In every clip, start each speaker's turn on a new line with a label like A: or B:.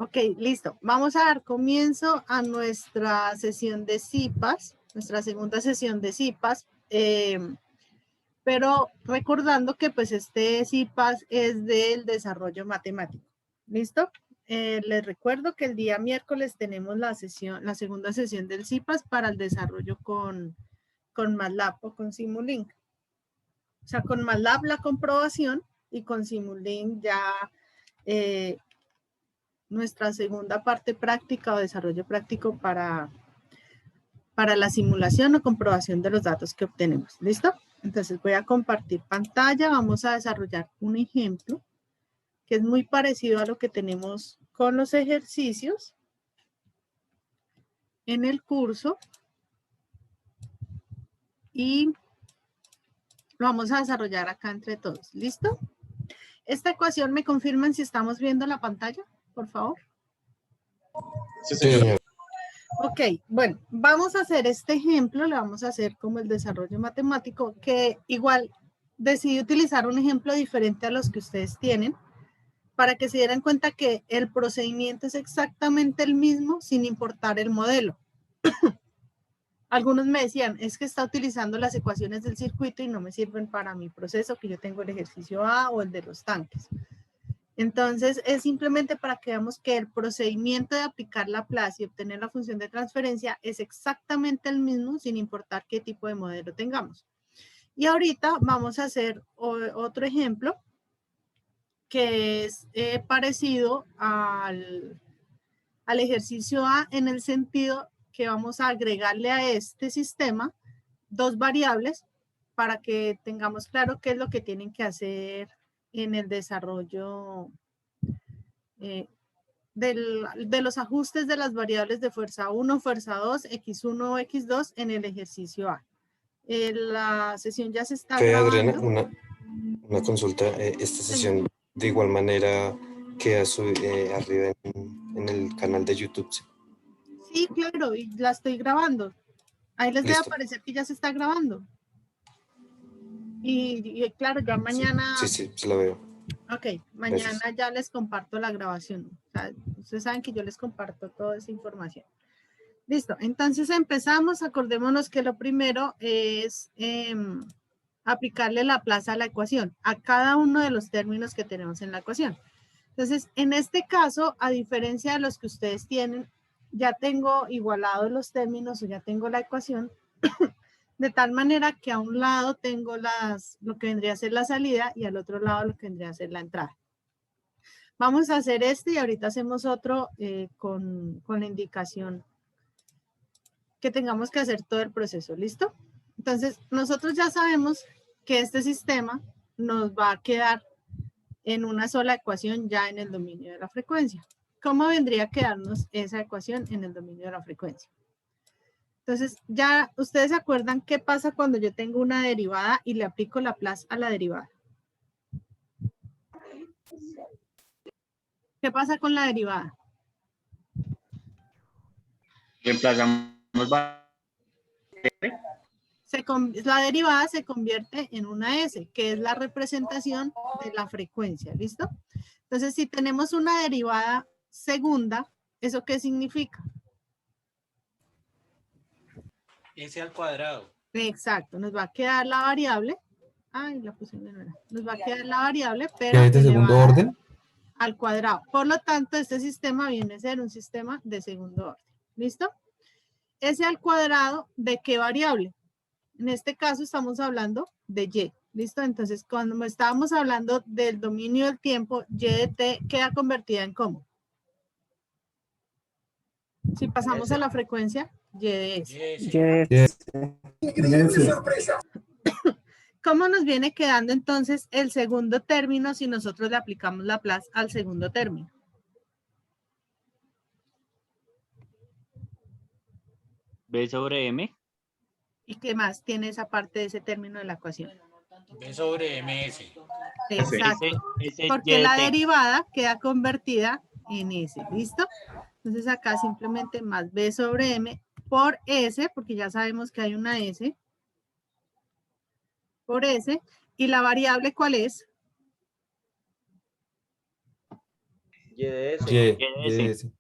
A: Ok, listo. Vamos a dar comienzo a nuestra sesión de CIPAS, nuestra segunda sesión de CIPAS, pero recordando que pues este CIPAS es del desarrollo matemático. ¿Listo? Les recuerdo que el día miércoles tenemos la segunda sesión del CIPAS para el desarrollo con MATLAB o con Simulink. O sea, con MATLAB la comprobación y con Simulink ya nuestra segunda parte práctica o desarrollo práctico para la simulación o comprobación de los datos que obtenemos. ¿Listo? Entonces voy a compartir pantalla. Vamos a desarrollar un ejemplo que es muy parecido a lo que tenemos con los ejercicios en el curso. Y lo vamos a desarrollar acá entre todos. ¿Listo? Esta ecuación, ¿me confirman si estamos viendo la pantalla? Por favor.
B: Sí, señor.
A: Ok, bueno, vamos a hacer este ejemplo, le vamos a hacer como el desarrollo matemático, que igual decidí utilizar un ejemplo diferente a los que ustedes tienen, para que se dieran cuenta que el procedimiento es exactamente el mismo sin importar el modelo. Algunos me decían, es que está utilizando las ecuaciones del circuito y no me sirven para mi proceso, que yo tengo el ejercicio A o el de los tanques. Entonces, es simplemente para que veamos que el procedimiento de aplicar Laplace y obtener la función de transferencia es exactamente el mismo sin importar qué tipo de modelo tengamos. Y ahorita vamos a hacer otro ejemplo que es parecido al ejercicio A en el sentido que vamos a agregarle a este sistema dos variables para que tengamos claro qué es lo que tienen que hacer en el desarrollo de los ajustes de las variables de fuerza 1, fuerza 2, x1 o x2 en el ejercicio A. La sesión ya se está grabando.
B: Adriana, una consulta. Esta sesión de igual manera queda arriba en el canal de YouTube.
A: Sí, claro, y la estoy grabando. Ahí les debe
B: Listo.
A: aparecer que ya se está grabando. Y claro, ya mañana...
B: Sí, la veo.
A: Ok, mañana
B: Gracias.
A: ya les comparto la grabación. O sea, ustedes saben que yo les comparto toda esa información. Listo, entonces empezamos. Acordémonos que lo primero es aplicarle Laplace a la ecuación, a cada uno de los términos que tenemos en la ecuación. Entonces, en este caso, a diferencia de los que ustedes tienen, ya tengo igualados los términos o ya tengo la ecuación, de tal manera que a un lado tengo lo que vendría a ser la salida y al otro lado lo que vendría a ser la entrada. Vamos a hacer este y ahorita hacemos otro con la indicación que tengamos que hacer todo el proceso. ¿Listo? Entonces, nosotros ya sabemos que este sistema nos va a quedar en una sola ecuación ya en el dominio de la frecuencia. ¿Cómo vendría a quedarnos esa ecuación en el dominio de la frecuencia? Entonces, ya ustedes se acuerdan qué pasa cuando yo tengo una derivada y le aplico Laplace a la derivada. ¿Qué pasa con la derivada?
C: Reemplazamos
A: La derivada se convierte en una S, que es la representación de la frecuencia, ¿listo? Entonces, si tenemos una derivada segunda, ¿eso qué significa?
D: S al cuadrado.
A: Exacto, nos va a quedar la variable. Ay, la puse en era. Nos va a quedar la variable, pero
B: ¿Es de segundo orden?
A: al cuadrado. Por lo tanto, este sistema viene a ser un sistema de segundo orden. ¿Listo? S al cuadrado, ¿de qué variable? En este caso estamos hablando de Y. ¿Listo? Entonces, cuando estábamos hablando del dominio del tiempo, Y de T queda convertida en ¿cómo? Si pasamos a la frecuencia, Y de S. ¿Cómo nos viene quedando entonces el segundo término si nosotros le aplicamos Laplace al segundo término?
C: B sobre M.
A: ¿Y qué más tiene esa parte de ese término de la ecuación?
D: B sobre MS.
A: Exacto. Porque la derivada queda convertida en S. ¿Listo? Entonces acá simplemente más B sobre M por S, porque ya sabemos que hay una S, por S. ¿Y la variable cuál es?
B: Y de S.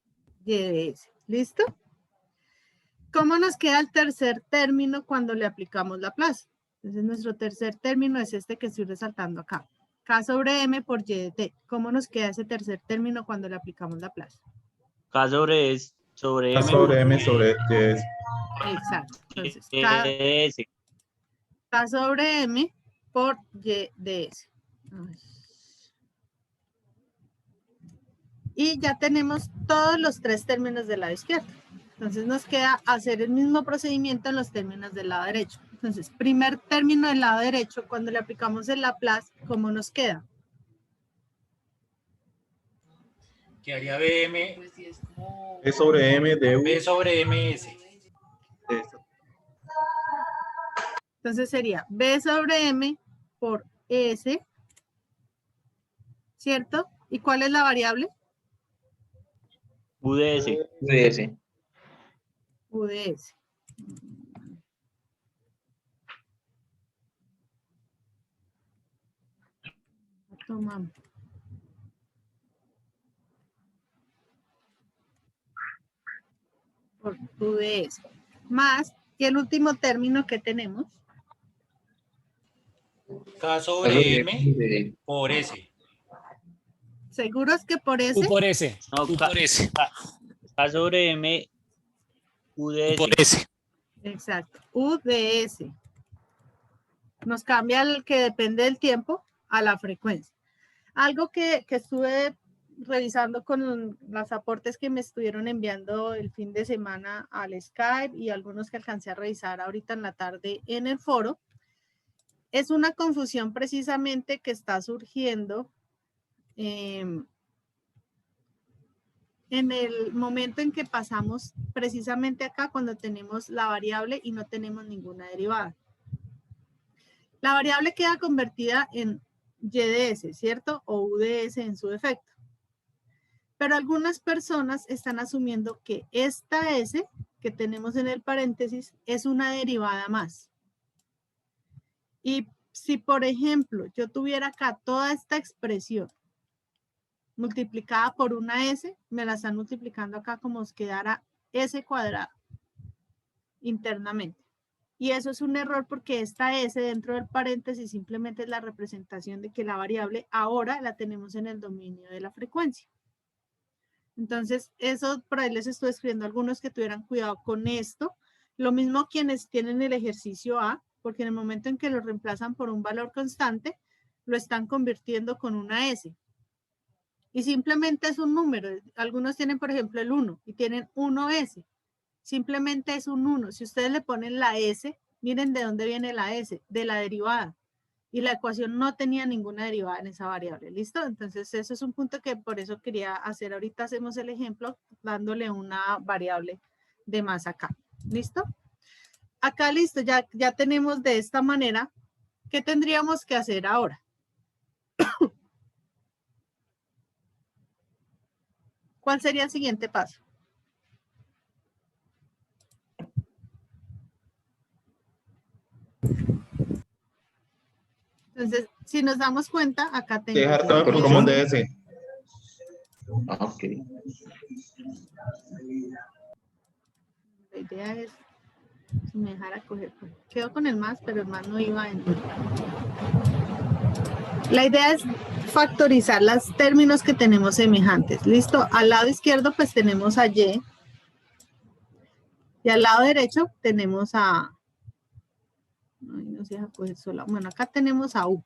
A: Y de S. ¿Listo? ¿Cómo nos queda el tercer término cuando le aplicamos Laplace? Entonces, nuestro tercer término es este que estoy resaltando acá. K sobre M por Y de T. ¿Cómo nos queda ese tercer término cuando le aplicamos Laplace?
C: K sobre S sobre
E: A
C: M
E: sobre M sobre Y.
A: Exacto. Entonces,
C: S.
A: K sobre M por Y de S. Y ya tenemos todos los tres términos del lado izquierdo. Entonces nos queda hacer el mismo procedimiento en los términos del lado derecho. Entonces, primer término del lado derecho, cuando le aplicamos el Laplace, ¿cómo nos queda?
D: Quedaría BM,
E: B sobre M de U.
D: B sobre MS.
A: Entonces sería B sobre M por S, ¿cierto? ¿Y cuál es la variable?
C: U de S.
A: U de S. Tomamos. Por U de S. Más, y el último término que tenemos.
D: K sobre M por S.
A: ¿Seguros que por S?
F: U por S.
C: No,
F: U
C: K,
F: por S.
C: K sobre M, U de
F: U por
C: S.
F: S.
A: Exacto, U de S. Nos cambia el que depende del tiempo a la frecuencia. Algo que estuve revisando con los aportes que me estuvieron enviando el fin de semana al Skype y algunos que alcancé a revisar ahorita en la tarde en el foro, es una confusión precisamente que está surgiendo en el momento en que pasamos precisamente acá cuando tenemos la variable y no tenemos ninguna derivada. La variable queda convertida en Y de S, ¿cierto? O U de S en su defecto. Pero algunas personas están asumiendo que esta S que tenemos en el paréntesis es una derivada más. Y si, por ejemplo, yo tuviera acá toda esta expresión multiplicada por una S, me la están multiplicando acá como si quedara S cuadrado internamente. Y eso es un error porque esta S dentro del paréntesis simplemente es la representación de que la variable ahora la tenemos en el dominio de la frecuencia. Entonces, eso por ahí les estoy escribiendo a algunos que tuvieran cuidado con esto. Lo mismo quienes tienen el ejercicio A, porque en el momento en que lo reemplazan por un valor constante, lo están convirtiendo con una S. Y simplemente es un número. Algunos tienen, por ejemplo, el 1 y tienen 1S. Simplemente es un 1. Si ustedes le ponen la S, miren de dónde viene la S, de la derivada. Y la ecuación no tenía ninguna derivada en esa variable, ¿listo? Entonces, eso es un punto que por eso quería hacer. Ahorita hacemos el ejemplo dándole una variable de más acá, ¿listo? Acá, listo, ya tenemos de esta manera. ¿Qué tendríamos que hacer ahora? ¿Cuál sería el siguiente paso? Entonces, si nos damos cuenta, acá tengo...
E: Dejar todo por común de S.
G: Ok.
A: La idea es, si me dejara coger, quedo con el más, pero el más no iba en... La idea es factorizar los términos que tenemos semejantes. ¿Listo? Al lado izquierdo, pues tenemos a Y. Y al lado derecho tenemos a... Ay, no se deja coger sola. Bueno, acá tenemos a U.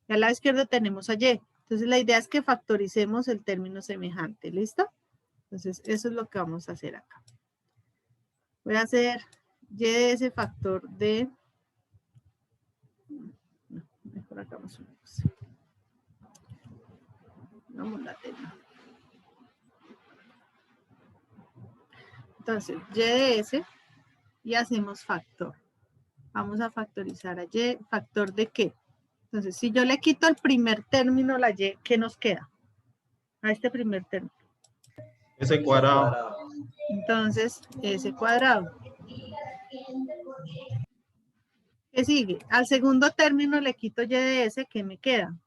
A: Y al lado izquierdo tenemos a Y. Entonces, la idea es que factoricemos el término semejante. ¿Listo? Entonces, eso es lo que vamos a hacer acá. Voy a hacer Y de ese factor de... No, mejor hagamos una cosa. Vamos la tela. Entonces, Y de S y hacemos factor. Vamos a factorizar a Y. ¿Factor de qué? Entonces, si yo le quito el primer término, la Y, ¿qué nos queda? A este primer término.
E: S cuadrado.
A: Entonces, S cuadrado. ¿Qué sigue? Al segundo término le quito Y de S, ¿qué me queda?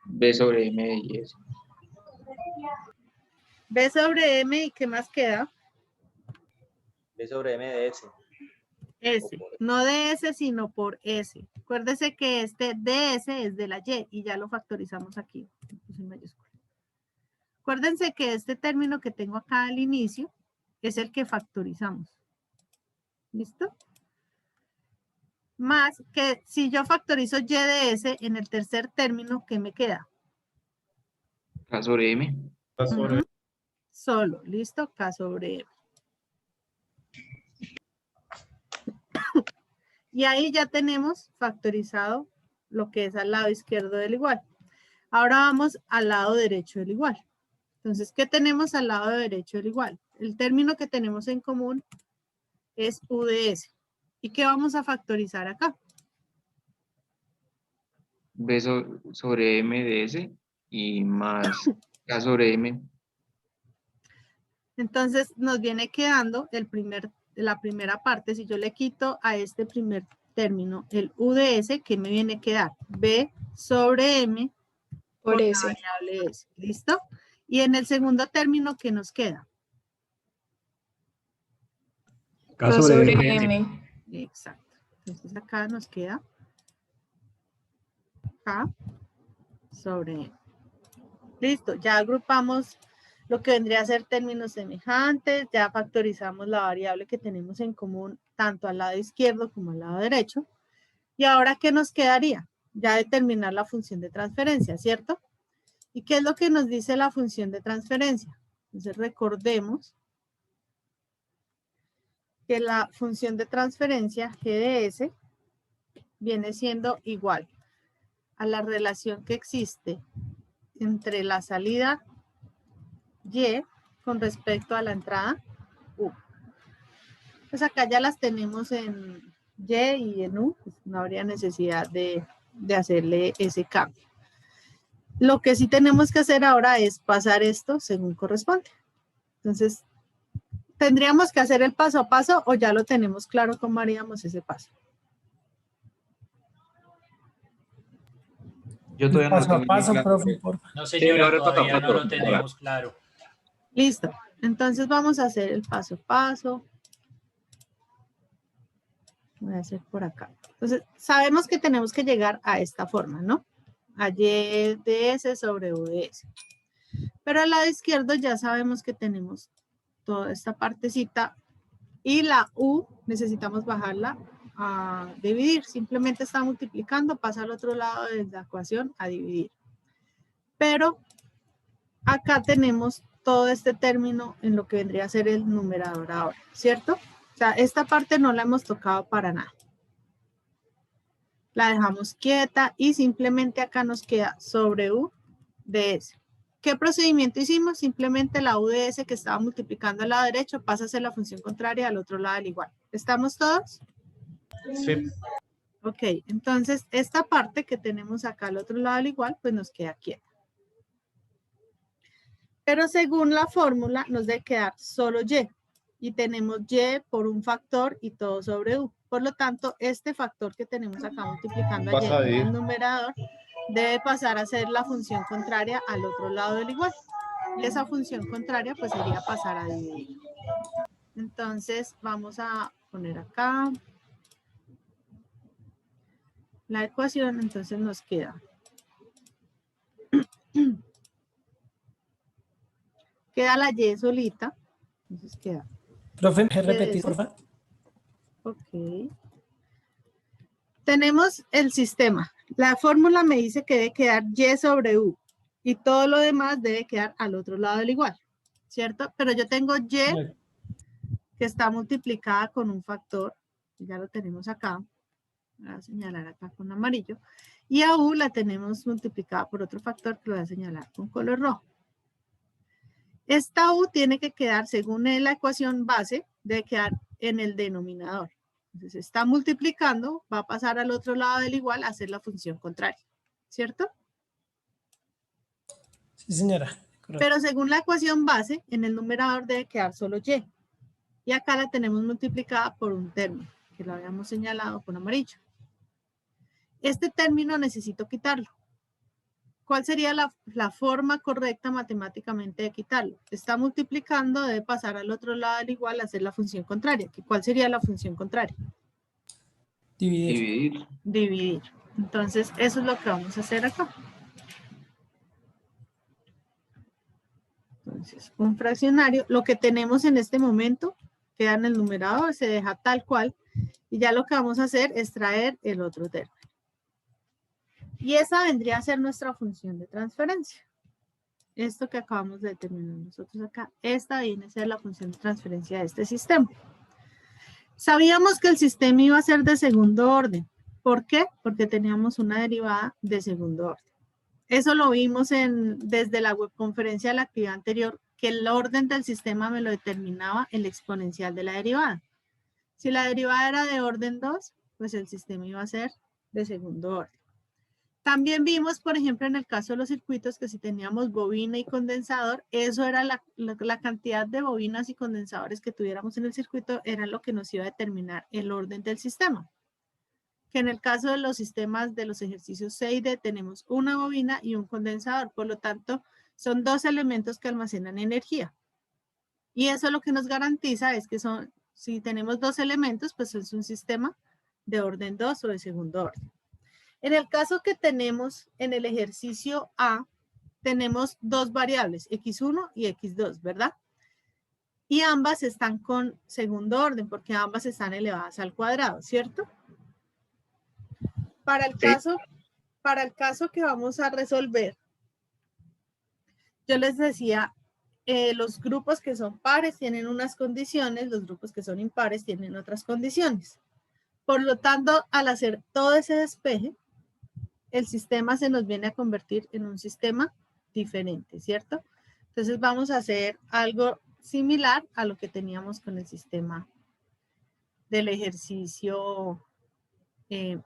G: B sobre M y S.
A: B sobre M, ¿y qué más queda?
F: B sobre M de S.
A: S, no de S, sino por S. Acuérdese que este DS es de la Y y ya lo factorizamos aquí. En mayúscula. Acuérdense que este término que tengo acá al inicio es el que factorizamos. ¿Listo? Más que si yo factorizo Y de S en el tercer término, ¿qué me queda?
G: K sobre M.
E: K sobre
A: Solo, ¿listo? K sobre M. Y ahí ya tenemos factorizado lo que es al lado izquierdo del igual. Ahora vamos al lado derecho del igual. Entonces, ¿qué tenemos al lado derecho del igual? El término que tenemos en común es U de S. ¿Y qué vamos a factorizar acá?
G: B sobre M de S y más K sobre M.
A: Entonces, nos viene quedando la primera parte. Si yo le quito a este primer término el U de S, ¿qué me viene a quedar? B sobre M
H: Por
A: la
H: S.
A: variable S. ¿Listo? Y en el segundo término, ¿qué nos queda?
H: K sobre M.
A: Exacto. Entonces acá nos queda K sobre M. Listo, ya agrupamos lo que vendría a ser términos semejantes, ya factorizamos la variable que tenemos en común tanto al lado izquierdo como al lado derecho. Y ahora, ¿qué nos quedaría? Ya determinar la función de transferencia, ¿cierto? ¿Y qué es lo que nos dice la función de transferencia? Entonces recordemos que la función de transferencia G de S viene siendo igual a la relación que existe entre la salida Y con respecto a la entrada U. Pues acá ya las tenemos en Y y en U, pues no habría necesidad de hacerle ese cambio. Lo que sí tenemos que hacer ahora es pasar esto según corresponde. Entonces, ¿tendríamos que hacer el paso a paso o ya lo tenemos claro cómo haríamos ese paso?
G: Yo todavía no lo tengo muy claro.
I: profe, por favor.
D: No,
G: Sí,
D: señora,
G: ahora toca
D: todavía no
G: paso,
D: lo tenemos claro.
A: Listo. Entonces vamos a hacer el paso a paso. Voy a hacer por acá. Entonces, sabemos que tenemos que llegar a esta forma, ¿no? A Y de S sobre U de S. Pero al lado izquierdo ya sabemos que tenemos toda esta partecita y la U necesitamos bajarla a dividir. Simplemente está multiplicando, pasa al otro lado de la ecuación a dividir. Pero acá tenemos todo este término en lo que vendría a ser el numerador ahora, ¿cierto? O sea, esta parte no la hemos tocado para nada. La dejamos quieta y simplemente acá nos queda sobre U de S. ¿Qué procedimiento hicimos? Simplemente la U de S que estaba multiplicando al lado derecho pasa a ser la función contraria al otro lado del igual. ¿Estamos todos?
E: Sí.
A: Ok, entonces esta parte que tenemos acá al otro lado del igual, pues nos queda quieta. Pero según la fórmula nos debe quedar solo Y. Y tenemos Y por un factor y todo sobre U. Por lo tanto, este factor que tenemos acá multiplicando a
E: Pasa
A: Y en
E: de
A: el numerador debe pasar a ser la función contraria al otro lado del igual. Y esa función contraria pues sería pasar a dividir. Entonces vamos a poner acá la ecuación. Entonces nos queda. Queda la Y solita. Entonces queda.
I: Profe, ¿me repetir, por favor?
A: Ok. Tenemos el sistema. La fórmula me dice que debe quedar Y sobre U. Y todo lo demás debe quedar al otro lado del igual. ¿Cierto? Pero yo tengo Y que está multiplicada con un factor. Ya lo tenemos acá. Voy a señalar acá con amarillo. Y a U la tenemos multiplicada por otro factor que lo voy a señalar con color rojo. Esta U tiene que quedar, según la ecuación base, debe quedar en el denominador. Entonces está multiplicando, va a pasar al otro lado del igual a hacer la función contraria. ¿Cierto?
I: Sí, señora. Correcto.
A: Pero según la ecuación base, en el numerador debe quedar solo Y. Y acá la tenemos multiplicada por un término, que lo habíamos señalado con amarillo. Este término necesito quitarlo. ¿cuál sería la forma correcta matemáticamente de quitarlo? Está multiplicando, debe pasar al otro lado del igual, hacer la función contraria. ¿Cuál sería la función contraria?
I: Dividir.
A: Dividir. Entonces, eso es lo que vamos a hacer acá. Entonces, un fraccionario, lo que tenemos en este momento, queda en el numerador, se deja tal cual, y ya lo que vamos a hacer es traer el otro término. Y esa vendría a ser nuestra función de transferencia. Esto que acabamos de determinar nosotros acá, esta viene a ser la función de transferencia de este sistema. Sabíamos que el sistema iba a ser de segundo orden. ¿Por qué? Porque teníamos una derivada de segundo orden. Eso lo vimos desde la webconferencia de la actividad anterior, que el orden del sistema me lo determinaba el exponencial de la derivada. Si la derivada era de orden 2, pues el sistema iba a ser de segundo orden. También vimos, por ejemplo, en el caso de los circuitos, que si teníamos bobina y condensador, eso era la cantidad de bobinas y condensadores que tuviéramos en el circuito, era lo que nos iba a determinar el orden del sistema. Que en el caso de los sistemas de los ejercicios C y D tenemos una bobina y un condensador, por lo tanto, son dos elementos que almacenan energía. Y eso lo que nos garantiza es que si tenemos dos elementos, pues es un sistema de orden 2 o de segundo orden. En el caso que tenemos en el ejercicio A, tenemos dos variables, x1 y x2, ¿verdad? Y ambas están con segundo orden, porque ambas están elevadas al cuadrado, ¿cierto? Para el caso que vamos a resolver, yo les decía, los grupos que son pares tienen unas condiciones, los grupos que son impares tienen otras condiciones. Por lo tanto, al hacer todo ese despeje, el sistema se nos viene a convertir en un sistema diferente, ¿cierto? Entonces vamos a hacer algo similar a lo que teníamos con el sistema del ejercicio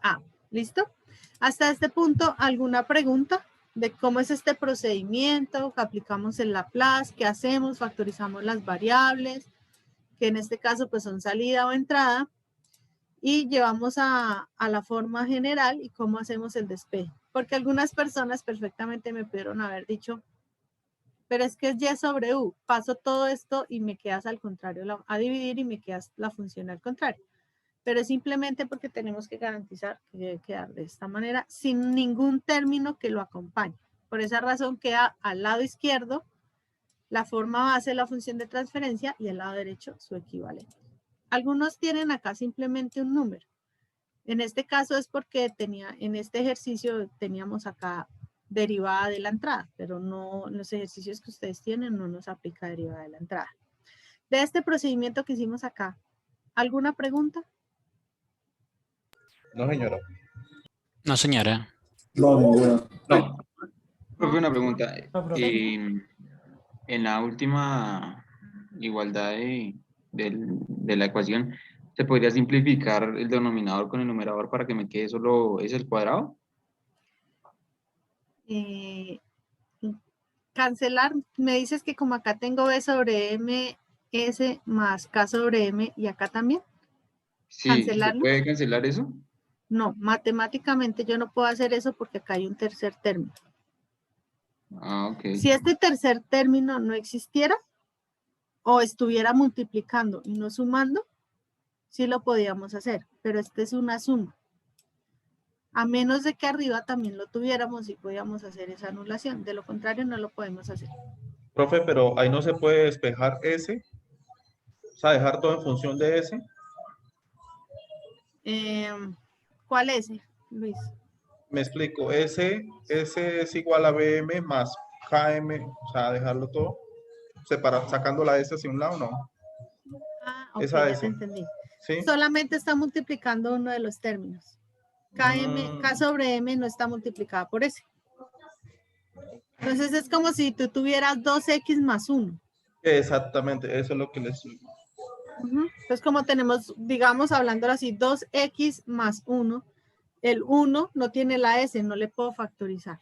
A: A. ¿Listo? Hasta este punto, ¿alguna pregunta de cómo es este procedimiento? ¿Aplicamos el Laplace? ¿Qué hacemos? ¿Factorizamos las variables? Que en este caso pues son salida o entrada. Y llevamos a la forma general y cómo hacemos el despeje. Porque algunas personas perfectamente me pudieron haber dicho, pero es que es y sobre u. Paso todo esto y me quedas al contrario, a dividir y me quedas la función al contrario. Pero es simplemente porque tenemos que garantizar que debe quedar de esta manera sin ningún término que lo acompañe. Por esa razón queda al lado izquierdo la forma base de la función de transferencia y al lado derecho su equivalente. Algunos tienen acá simplemente un número. En este caso es porque en este ejercicio teníamos acá derivada de la entrada, pero no en los ejercicios que ustedes tienen no nos aplica derivada de la entrada. De este procedimiento que hicimos acá, ¿alguna pregunta?
E: No, señora.
C: No, señora.
E: No, ninguna.
G: No. Profe, una pregunta.
I: No, profe.
G: En la última igualdad de la ecuación, ¿se podría simplificar el denominador con el numerador para que me quede solo es el cuadrado?
A: Cancelar, me dices que como acá tengo B sobre M, S más K sobre M y acá también.
G: Sí,
A: ¿Cancelarlo?
G: ¿se puede cancelar eso?
A: No, matemáticamente yo no puedo hacer eso porque acá hay un tercer término.
G: Ah, ok.
A: Si este tercer término no existiera o estuviera multiplicando y no sumando, sí lo podíamos hacer, pero este es una suma. A menos de que arriba también lo tuviéramos y podíamos hacer esa anulación. De lo contrario, no lo podemos hacer.
E: Profe, pero ahí no se puede despejar S. O sea, dejar todo en función de S.
A: ¿Cuál es, Luis?
E: Me explico. S es igual a BM más KM. O sea, dejarlo todo. Sacando la S hacia un lado, no.
A: Ah, ok,
E: Esa
A: ya
E: S.
A: te entendí.
E: ¿Sí?
A: Solamente está multiplicando uno de los términos. K sobre M no está multiplicada por S. Entonces es como si tú tuvieras 2X más 1.
E: Exactamente, eso es lo que les digo.
A: Entonces como tenemos, digamos, hablándolo así, 2X más 1, el 1 no tiene la S, no le puedo factorizar.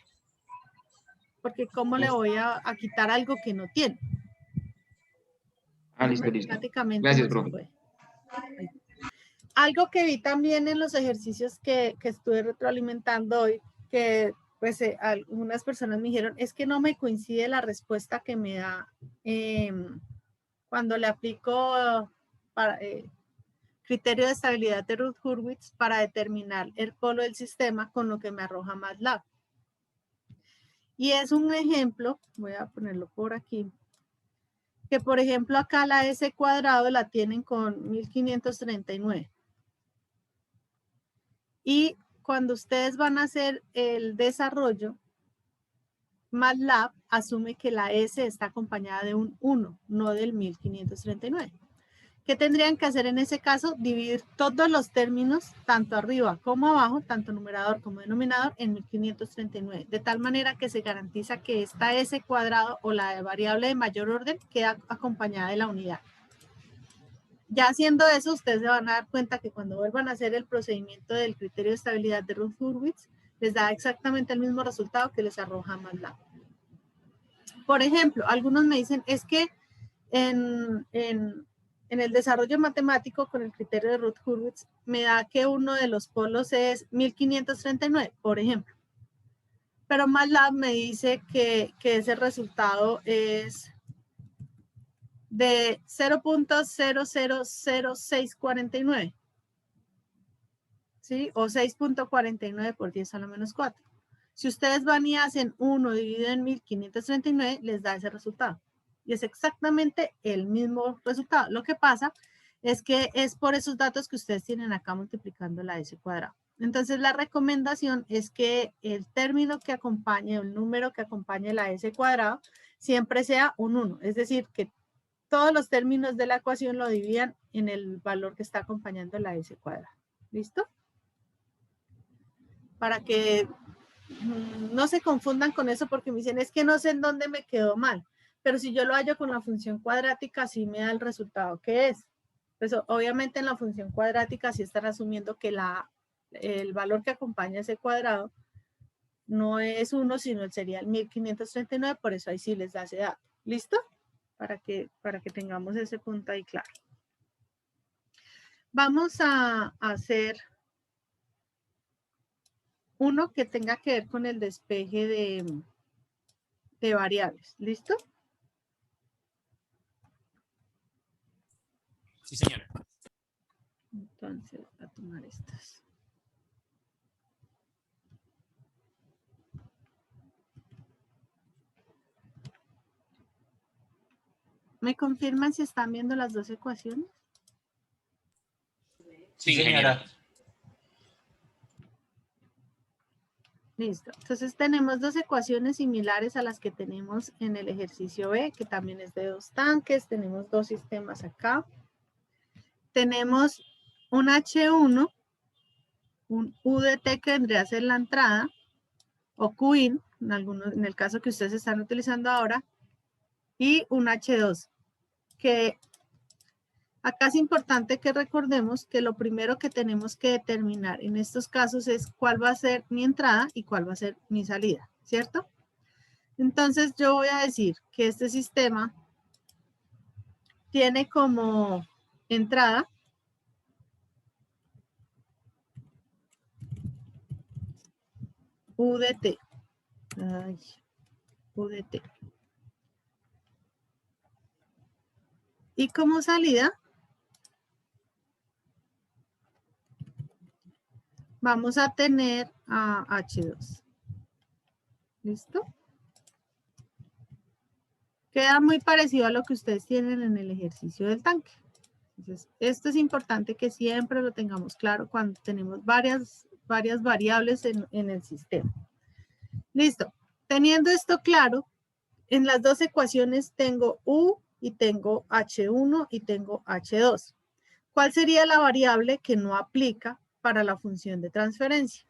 A: Porque ¿cómo le voy a quitar algo que no tiene?
G: Ah, listo, listo.
A: Matemáticamente
G: Gracias,
A: no se
G: profe.
A: puede. Algo que vi también en los ejercicios que estuve retroalimentando hoy, que pues algunas personas me dijeron, es que no me coincide la respuesta que me da cuando le aplico criterio de estabilidad de Routh-Hurwitz para determinar el polo del sistema con lo que me arroja MATLAB. Y es un ejemplo, voy a ponerlo por aquí, que por ejemplo acá la S cuadrado la tienen con 1539. Y cuando ustedes van a hacer el desarrollo, MATLAB asume que la S está acompañada de un 1, no del 1539. ¿Qué tendrían que hacer en ese caso? Dividir todos los términos, tanto arriba como abajo, tanto numerador como denominador, en 1539. De tal manera que se garantiza que esta S cuadrado o la variable de mayor orden queda acompañada de la unidad. Ya haciendo eso, ustedes se van a dar cuenta que cuando vuelvan a hacer el procedimiento del criterio de estabilidad de Routh-Hurwitz, les da exactamente el mismo resultado que les arroja MATLAB. Por ejemplo, algunos me dicen, es que en el desarrollo matemático con el criterio de Routh-Hurwitz me da que uno de los polos es 1539, por ejemplo. Pero MATLAB me dice que ese resultado es de 0.000649. ¿Sí? O 6.49 por 10 a la menos 4. Si ustedes van y hacen 1 dividido en 1539, les da ese resultado. Y es exactamente el mismo resultado. Lo que pasa es que es por esos datos que ustedes tienen acá multiplicando la S cuadrada. Entonces la recomendación es que el término que acompañe, el número que acompañe la S cuadrada, siempre sea un 1. Es decir, que todos los términos de la ecuación lo dividan en el valor que está acompañando la S cuadrada. ¿Listo? Para que no se confundan con eso porque me dicen, es que no sé en dónde me quedó mal. Pero si yo lo hallo con la función cuadrática, sí me da el resultado que es. Pues obviamente en la función cuadrática sí están asumiendo que el valor que acompaña ese cuadrado no es 1, sino sería el 1539, por eso ahí sí les da ese dato. ¿Listo? Para que tengamos ese punto ahí claro. Vamos a hacer uno que tenga que ver con el despeje de variables. ¿Listo?
D: Sí, señora.
A: Entonces, voy a tomar estas. ¿Me confirman si están viendo las dos ecuaciones?
D: Sí, señora.
A: Listo. Entonces tenemos dos ecuaciones similares a las que tenemos en el ejercicio B, que también es de dos tanques. Tenemos dos sistemas acá. Tenemos un H1, un UDT que vendría a ser la entrada, o QIN, en el caso que ustedes están utilizando ahora, y un H2, que acá es importante que recordemos que lo primero que tenemos que determinar en estos casos es cuál va a ser mi entrada y cuál va a ser mi salida, ¿cierto? Entonces yo voy a decir que este sistema tiene como entrada UDT. UDT. Y como salida vamos a tener a H2. ¿Listo? Queda muy parecido a lo que ustedes tienen en el ejercicio del tanque. Entonces, esto es importante que siempre lo tengamos claro cuando tenemos varias variables en el sistema. Listo. Teniendo esto claro, en las dos ecuaciones tengo U y tengo H1 y tengo H2. ¿Cuál sería la variable que no aplica para la función de transferencia?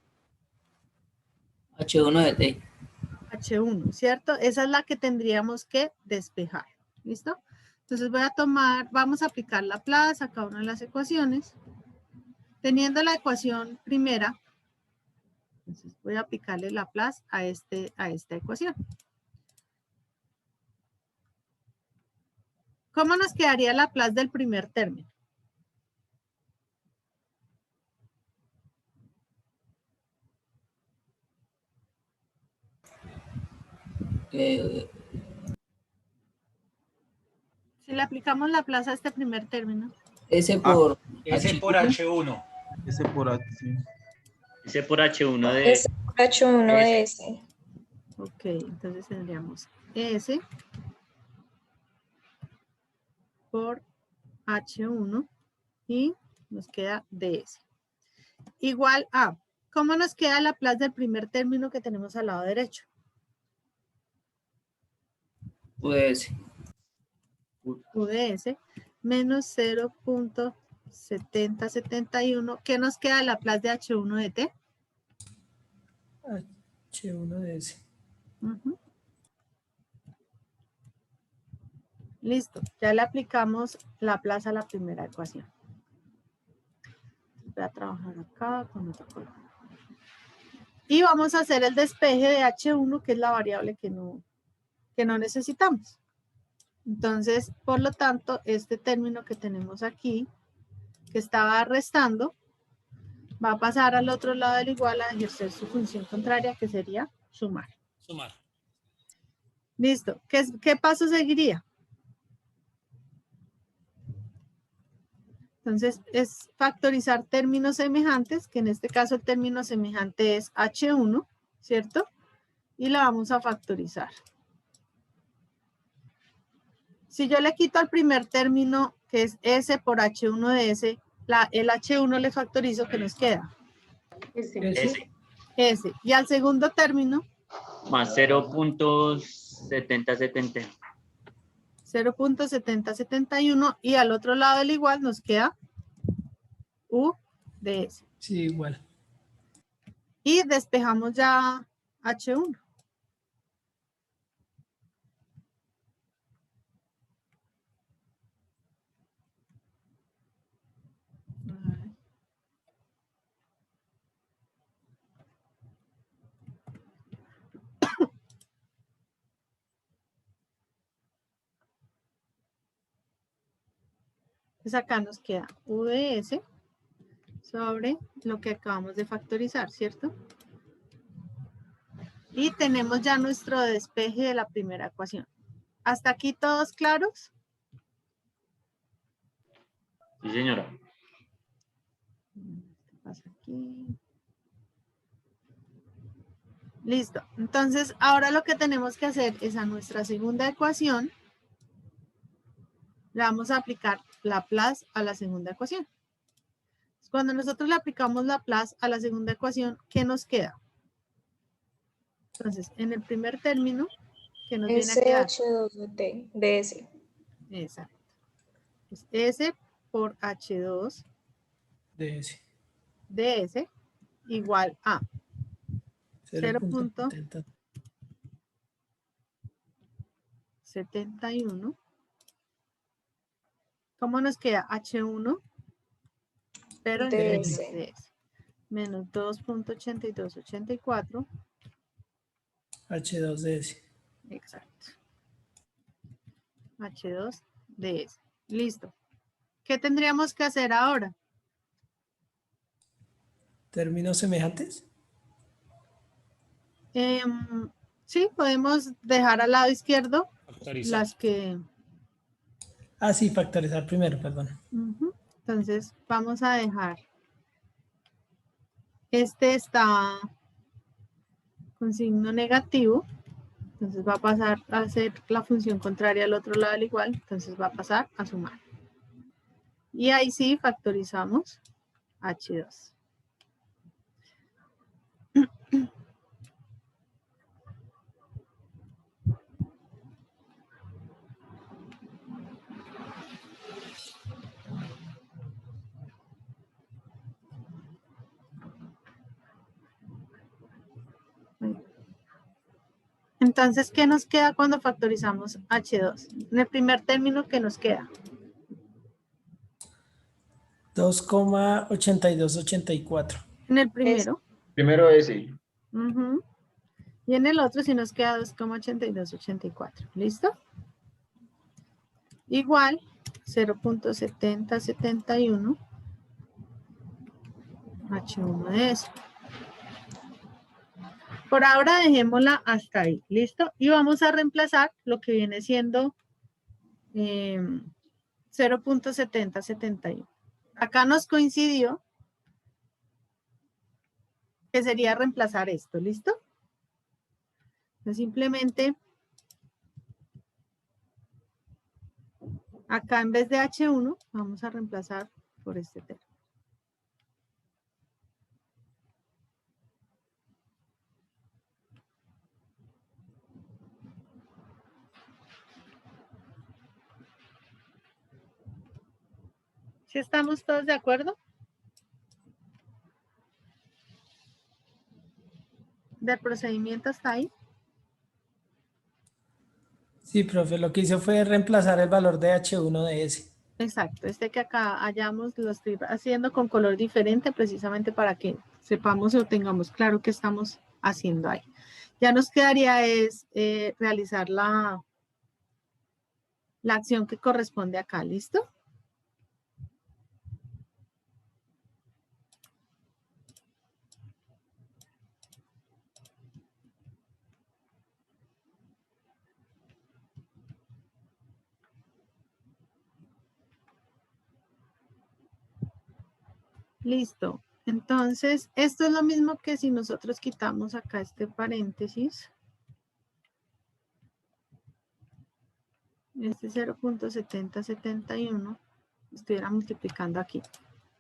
J: H1 de T.
A: H1, ¿cierto? Esa es la que tendríamos que despejar. ¿Listo? Entonces voy a vamos a aplicar la plaza a cada una de las ecuaciones. Teniendo la ecuación primera, entonces voy a aplicarle la plaza a esta ecuación. ¿Cómo nos quedaría la plaza del primer término? Si le aplicamos la plaza a este primer término.
H: S por
D: S por H1.
E: S por H, sí.
C: S por H1 de
J: S por H1 de S.
A: Ok, entonces tendríamos S por H1 y nos queda DS. Igual a, ¿cómo nos queda la plaza del primer término que tenemos al lado derecho?
H: UDS.
A: UDS menos 0.7071. ¿Qué nos queda la plaza de H1 de T?
I: H1 de S.
A: Ujú. Listo, ya le aplicamos la plaza a la primera ecuación. Voy a trabajar acá con otro color. Y vamos a hacer el despeje de H1, que es la variable que no necesitamos. Entonces, por lo tanto, este término que tenemos aquí, que estaba restando, va a pasar al otro lado del igual a ejercer su función contraria, que sería sumar.
D: Sumar.
A: Listo. ¿Qué paso seguiría? Entonces, es factorizar términos semejantes, que en este caso el término semejante es H1, ¿cierto? Y la vamos a factorizar. Si yo le quito al primer término, que es S por H1 de S, el H1 le factorizo, ¿qué nos queda?
C: S
A: S. Y al segundo término,
C: más 0.7070.
A: 0.7071 y al otro lado del igual nos queda U de S.
I: Sí, igual.
A: Y despejamos ya H1. Entonces acá nos queda U de S sobre lo que acabamos de factorizar, ¿cierto? Y tenemos ya nuestro despeje de la primera ecuación. ¿Hasta aquí todos claros?
C: Sí, señora.
A: ¿Qué pasa aquí? Listo. Entonces, ahora lo que tenemos que hacer es a nuestra segunda ecuación, le vamos a aplicar Laplace a la segunda ecuación. Cuando nosotros le aplicamos Laplace a la segunda ecuación, ¿qué nos queda? Entonces, en el primer término, ¿qué nos viene a quedar?
J: SH2 de T, de S.
A: Exacto. Pues S por H2
I: De S.
A: de S igual a
I: 0.70.
A: 0.71. ¿Cómo nos queda? H1, pero en términos de S. Menos 2.8284.
I: H2 de S.
A: Exacto. H2 de S. Listo. ¿Qué tendríamos que hacer ahora?
I: ¿Términos semejantes?
A: Sí, podemos dejar al lado izquierdo
D: Factorizar.
A: las que...
I: Ah, sí, factorizar primero, perdón.
A: Entonces, vamos a dejar. Este está con signo negativo. Entonces va a pasar a ser la función contraria al otro lado del igual. Entonces va a pasar a sumar. Y ahí sí factorizamos H2. Entonces, ¿qué nos queda cuando factorizamos H2? En el primer término, ¿qué nos queda?
I: 2,8284.
A: En el primero.
G: Primero S.
A: Y en el otro sí nos queda 2,8284. ¿Listo? Igual 0.7071 H1 de S. Por ahora dejémosla hasta ahí, ¿listo? Y vamos a reemplazar lo que viene siendo 0.7071. Acá nos coincidió que sería reemplazar esto, ¿listo? Entonces simplemente acá en vez de H1 vamos a reemplazar por este término. ¿Sí estamos todos de acuerdo? ¿Del procedimiento hasta ahí?
I: Sí, profe, lo que hizo fue reemplazar el valor de H1 de S.
A: Exacto, este que acá hallamos lo estoy haciendo con color diferente precisamente para que sepamos o tengamos claro qué estamos haciendo ahí. Ya nos quedaría es realizar la acción que corresponde acá, ¿listo? Listo. Entonces, esto es lo mismo que si nosotros quitamos acá este paréntesis. Este 0.7071 estuviera multiplicando aquí.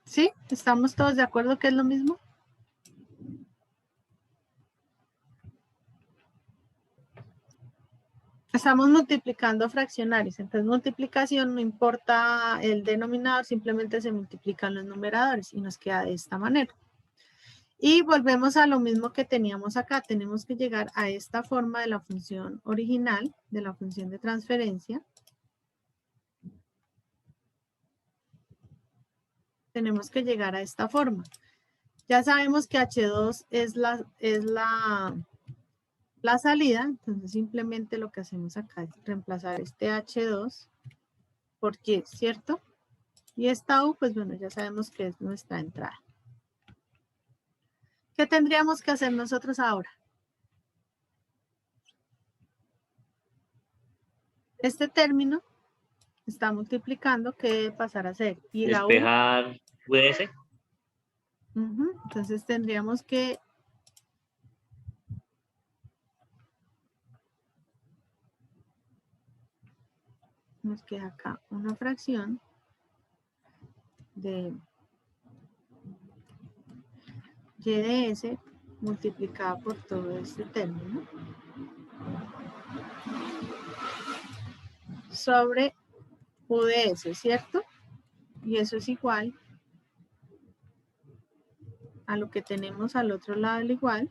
A: ¿Sí? ¿Estamos todos de acuerdo que es lo mismo? Estamos multiplicando fraccionarios, entonces multiplicación no importa el denominador, simplemente se multiplican los numeradores y nos queda de esta manera. Y volvemos a lo mismo que teníamos acá, tenemos que llegar a esta forma de la función original, de la función de transferencia. Tenemos que llegar a esta forma. Ya sabemos que H2 es la salida, entonces simplemente lo que hacemos acá es reemplazar este H2 por Y, ¿cierto? Y esta U, pues bueno, ya sabemos que es nuestra entrada. ¿Qué tendríamos que hacer nosotros ahora? Este término está multiplicando, ¿qué debe pasar a ser? Y la U.
C: Despejar UDS.
A: Entonces tendríamos que nos queda acá una fracción de Y de S multiplicada por todo este término sobre U de S, ¿cierto? Y eso es igual a lo que tenemos al otro lado del igual,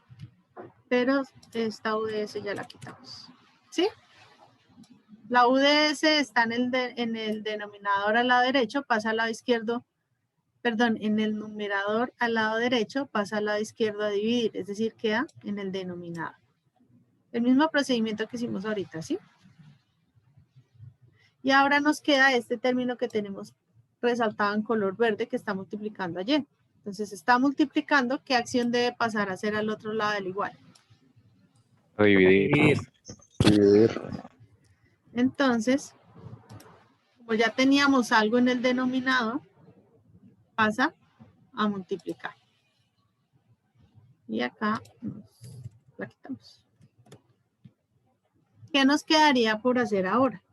A: pero esta U de S ya la quitamos, ¿sí? La U de S está en el denominador al lado derecho, pasa al lado izquierdo, perdón, en el numerador al lado derecho, pasa al lado izquierdo a dividir, es decir, queda en el denominador. El mismo procedimiento que hicimos ahorita, ¿sí? Y ahora nos queda este término que tenemos resaltado en color verde que está multiplicando allí. Entonces está multiplicando, ¿qué acción debe pasar a hacer al otro lado del igual?
K: Dividir.
A: Entonces, como ya teníamos algo en el denominador, pasa a multiplicar. Y acá la quitamos. ¿Qué nos quedaría por hacer ahora?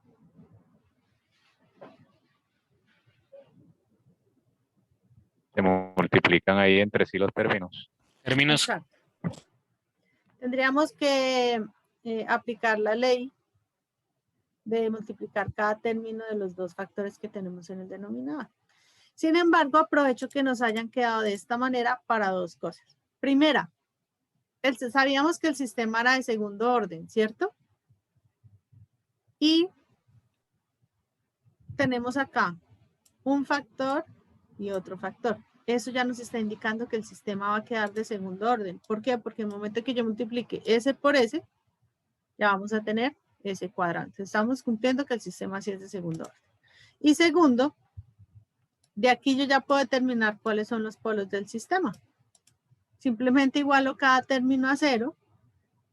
K: Se multiplican ahí entre sí los términos.
A: Exacto. Tendríamos que aplicar la ley de multiplicar cada término de los dos factores que tenemos en el denominador. Sin embargo, aprovecho que nos hayan quedado de esta manera para dos cosas. Primera, sabíamos que el sistema era de segundo orden, ¿cierto? Y tenemos acá un factor y otro factor. Eso ya nos está indicando que el sistema va a quedar de segundo orden. ¿Por qué? Porque en el momento que yo multiplique S por S, ya vamos a tener S cuadrado. Entonces, estamos cumpliendo que el sistema sí es de segundo orden. Y segundo, de aquí yo ya puedo determinar cuáles son los polos del sistema. Simplemente igualo cada término a 0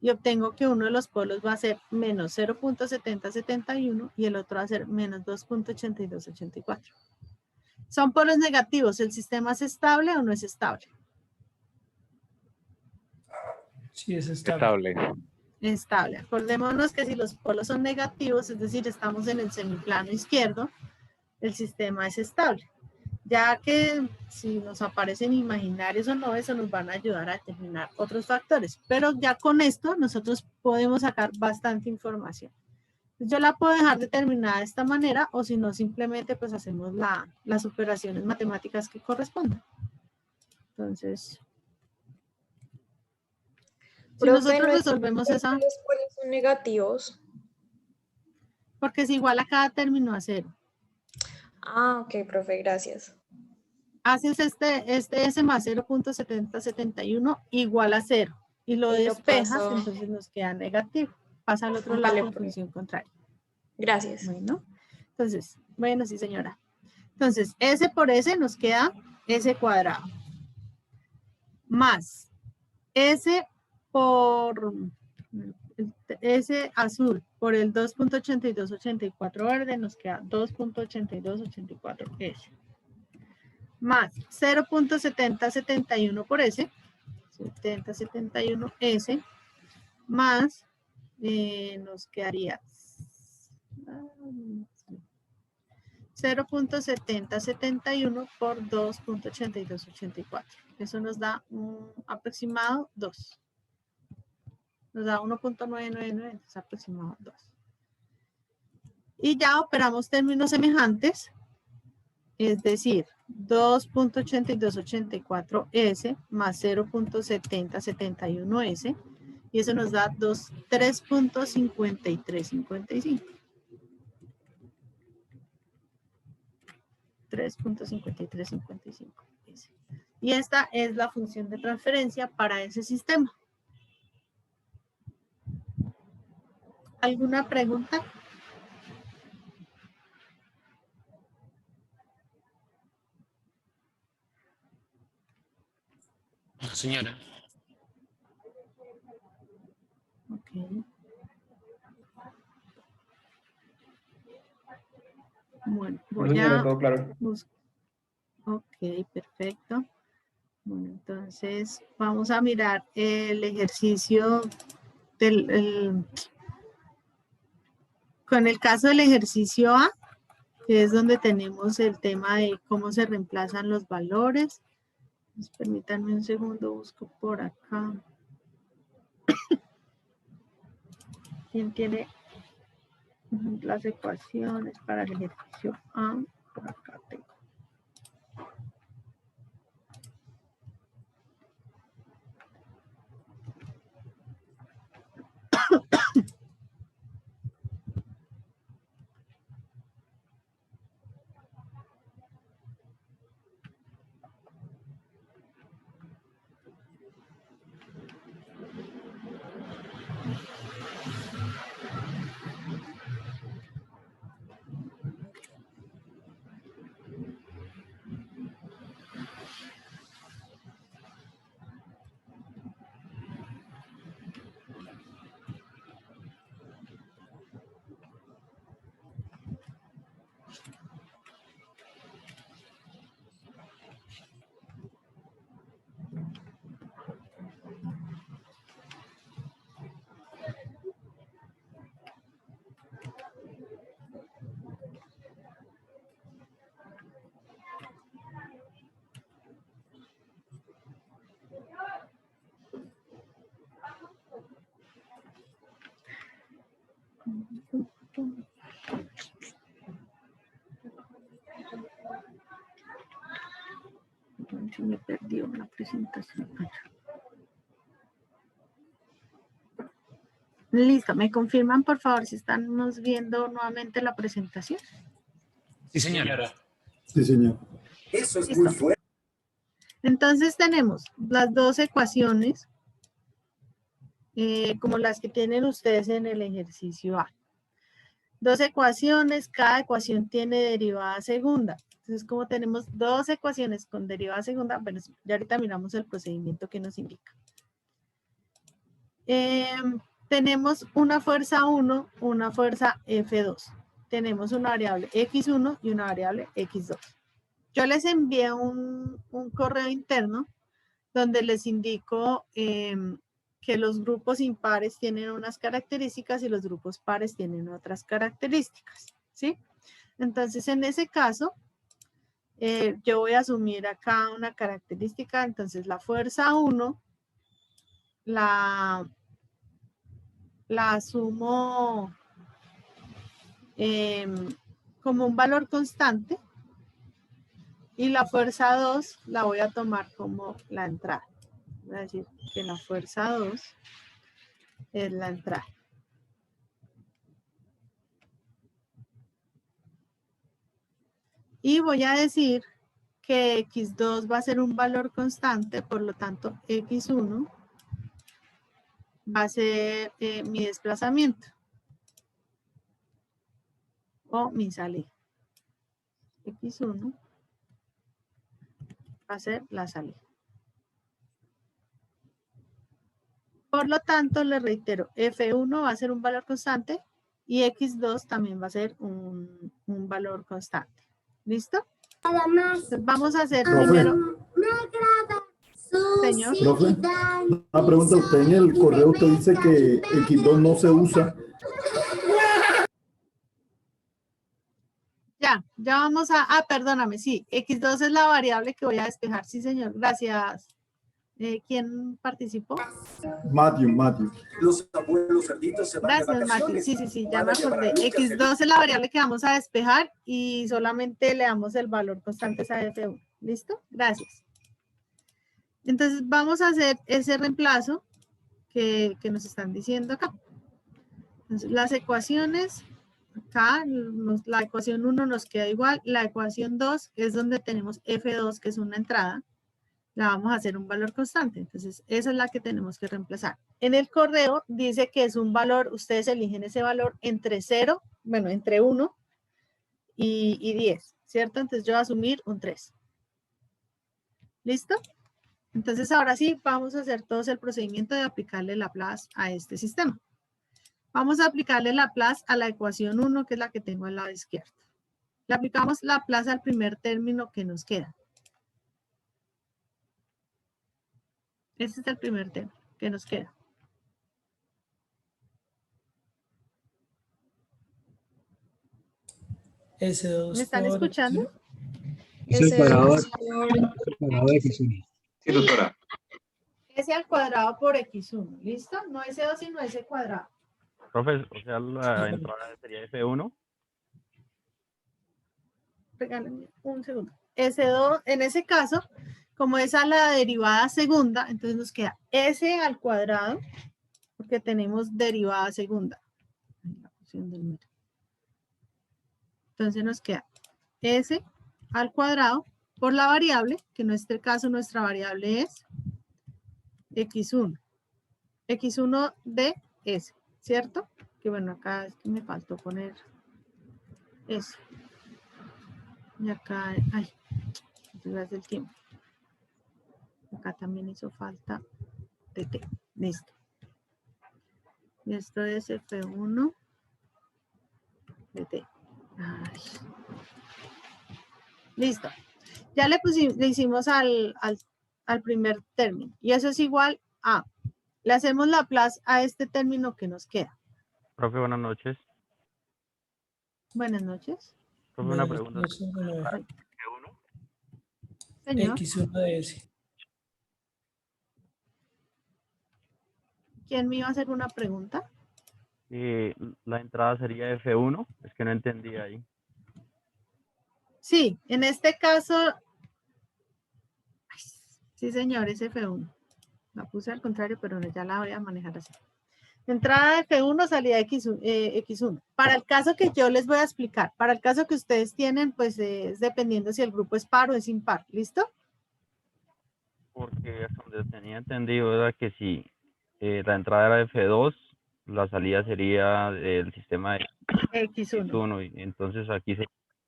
A: y obtengo que uno de los polos va a ser menos 0.7071 y el otro va a ser menos 2.8284. Son polos negativos. ¿El sistema es estable o no es estable?
I: Sí, es estable.
K: Estable.
A: Estable. Acordémonos que si los polos son negativos, es decir, estamos en el semiplano izquierdo, el sistema es estable. Ya que si nos aparecen imaginarios o no, eso nos van a ayudar a determinar otros factores. Pero ya con esto nosotros podemos sacar bastante información. Yo la puedo dejar determinada de esta manera o si no, simplemente pues hacemos las operaciones matemáticas que correspondan. Entonces, si
J: Profe,
A: nosotros
J: ¿no es
A: resolvemos
J: que
A: esa,
J: los polos son negativos?
A: porque es igual a cada término a cero.
J: Ah, ok, profe, gracias.
A: Haces este S más 0.7071 igual a 0 y lo
J: Y lo
A: despejas,
J: paso.
A: entonces nos queda negativo. Pasa al otro lado con función contraria.
J: Gracias.
A: Bueno, entonces, bueno, sí señora. Entonces, S por S nos queda S cuadrado. Más S por S azul por el 2.8284 verde nos queda 2.8284 S. Más 0.7071 por S, 7071 S, más nos quedaría 0.7071 por 2.8284. Eso nos da un aproximado 2. Nos da 1.999, es aproximado 2. Y ya operamos términos semejantes. Es decir, 2.8284S más 0.7071S, y eso nos da 3.5355. 3.5355. Y esta es la función de transferencia para ese sistema. ¿Alguna pregunta?
L: Señora.
A: Ok. Bueno, voy a
M: todo claro.
A: buscar. Ok, perfecto. Bueno, entonces vamos a mirar el ejercicio con el caso del ejercicio A, que es donde tenemos el tema de cómo se reemplazan los valores. Pues permítanme un segundo, busco por acá. ¿Quién tiene las ecuaciones para el ejercicio A? Por acá tengo. Si me perdió la presentación. Listo, ¿me confirman por favor si estamos viendo nuevamente la presentación?
L: Sí, señora.
M: Sí, señor.
A: Eso es muy fuerte. Entonces tenemos las dos ecuaciones como las que tienen ustedes en el ejercicio A. Dos ecuaciones, cada ecuación tiene derivada segunda. Entonces, como tenemos dos ecuaciones con derivada segunda, bueno, ya ahorita miramos el procedimiento que nos indica. tenemos una fuerza 1, una fuerza F2. Tenemos una variable X1 y una variable X2. Yo les envié un correo interno donde les indico que los grupos impares tienen unas características y los grupos pares tienen otras características, ¿sí? Entonces, en ese caso, yo voy a asumir acá una característica. Entonces, la fuerza 1 la asumo como un valor constante y la fuerza 2 la voy a tomar como la entrada. Voy a decir que la fuerza 2 es la entrada. Y voy a decir que X2 va a ser un valor constante, por lo tanto X1 va a ser mi desplazamiento o mi salida. X1 va a ser la salida. Por lo tanto, le reitero, F1 va a ser un valor constante y X2 también va a ser un valor constante. ¿Listo? Entonces, vamos a hacer primero... Señor.
M: Profe, una pregunta. Usted en el correo usted dice que X2 no se usa.
A: Ya vamos a... perdóname, sí. X2 es la variable que voy a despejar. Sí, señor. Gracias. ¿Quién participó?
M: Matthew.
N: Los abuelos cerditos se van de
A: Gracias, Mati.
N: vacaciones.
A: Sí, ya me acordé. X2 es la variable que vamos a despejar y solamente le damos el valor constante a F1. ¿Listo? Gracias. Entonces vamos a hacer ese reemplazo que nos están diciendo acá. Entonces, las ecuaciones, acá la ecuación 1 nos queda igual. La ecuación 2 es donde tenemos F2, que es una entrada. La vamos a hacer un valor constante. Entonces, esa es la que tenemos que reemplazar. En el correo dice que es un valor, ustedes eligen ese valor entre 0, bueno, entre 1 y 10, ¿cierto? Entonces, yo voy a asumir un 3. ¿Listo? Entonces, ahora sí, vamos a hacer todos el procedimiento de aplicarle Laplace a este sistema. Vamos a aplicarle Laplace a la ecuación 1, que es la que tengo al lado izquierdo. Le aplicamos Laplace al primer término que nos queda. Este es el primer término que nos queda.
I: S2
A: ¿Me están
I: por
A: escuchando?
O: Es el cuadrado de
G: Sí, doctora.
A: S al cuadrado por X1. ¿Listo? No S2, sino S cuadrado.
K: Profe, o sea, la entrada sería F1.
A: Regálenme un segundo. S2, en ese caso, como es a la derivada segunda, entonces nos queda S al cuadrado, porque tenemos derivada segunda. Entonces nos queda S al cuadrado por la variable, que en este caso nuestra variable es X1. X1 de S, ¿cierto? Que bueno, acá es que me faltó poner eso. Y acá, ay, gracias del tiempo. Acá también hizo falta de T. Listo. Y esto es F1 de T. Ay. Listo. Ya le hicimos al primer término. Y eso es igual a, le hacemos Laplace a este término que nos queda.
K: Profe, buenas noches.
A: Buenas noches.
K: Profe, una pregunta.
A: Señor.
I: X1 de S.
A: ¿Quién me iba a hacer una pregunta?
K: La entrada sería F1. Es que no entendí ahí.
A: Sí, en este caso, sí señor, es F1. La puse al contrario, pero ya la voy a manejar así. Entrada F1, salida X1. Para el caso que yo les voy a explicar, para el caso que ustedes tienen, pues es dependiendo si el grupo es par o es impar. ¿Listo?
K: Porque hasta donde tenía entendido era que si la entrada era F2, la salida sería del sistema de X1. Y entonces aquí se...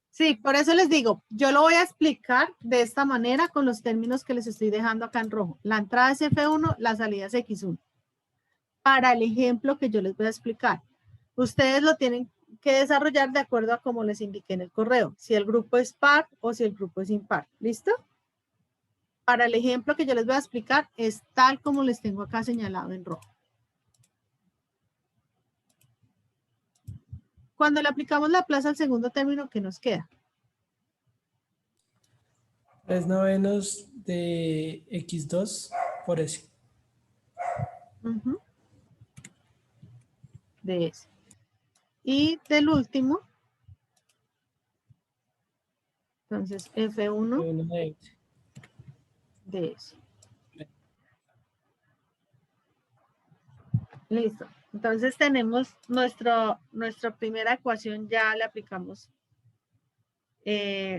A: Sí, por eso les digo, yo lo voy a explicar de esta manera con los términos que les estoy dejando acá en rojo. La entrada es F1, la salida es X1. para el ejemplo que yo les voy a explicar. Ustedes lo tienen que desarrollar de acuerdo a como les indiqué en el correo, si el grupo es par o si el grupo es impar. ¿Listo? Para el ejemplo que yo les voy a explicar es tal como les tengo acá señalado en rojo. Cuando le aplicamos la plaza al segundo término, ¿qué nos queda?
I: 3/9 de x2 por s.
A: Ujú. De S. Y del último, entonces F1 de S. Listo. Entonces tenemos nuestra primera ecuación, ya le aplicamos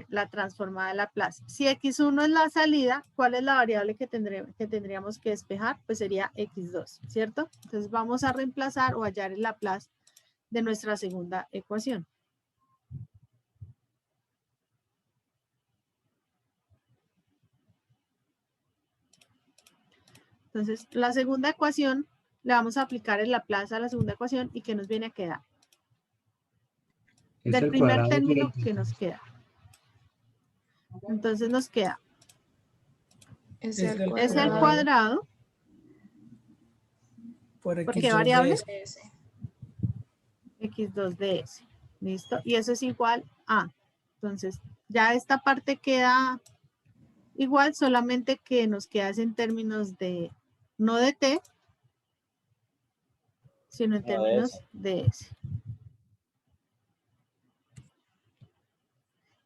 A: la transformada de Laplace. Si x1 es la salida, ¿cuál es la variable que tendríamos que despejar? Pues sería x2, ¿cierto? Entonces vamos a reemplazar o hallar el Laplace de nuestra segunda ecuación. Entonces, la segunda ecuación, le vamos a aplicar el Laplace a la segunda ecuación y ¿qué nos viene a quedar?
O: Es
A: Del
O: el
A: primer
O: cuadrado
A: término
O: por
A: que nos queda. Entonces nos queda
J: Es
I: Es
J: el
A: es el cuadrado.
I: por
A: ¿Por
I: x2
A: qué variable?
I: de s.
A: X2 de S. ¿Listo? Y eso es igual a. Entonces, ya esta parte queda igual, solamente que nos queda en términos de, no de T, sino en
F: No, de
A: términos
F: S.
A: de S.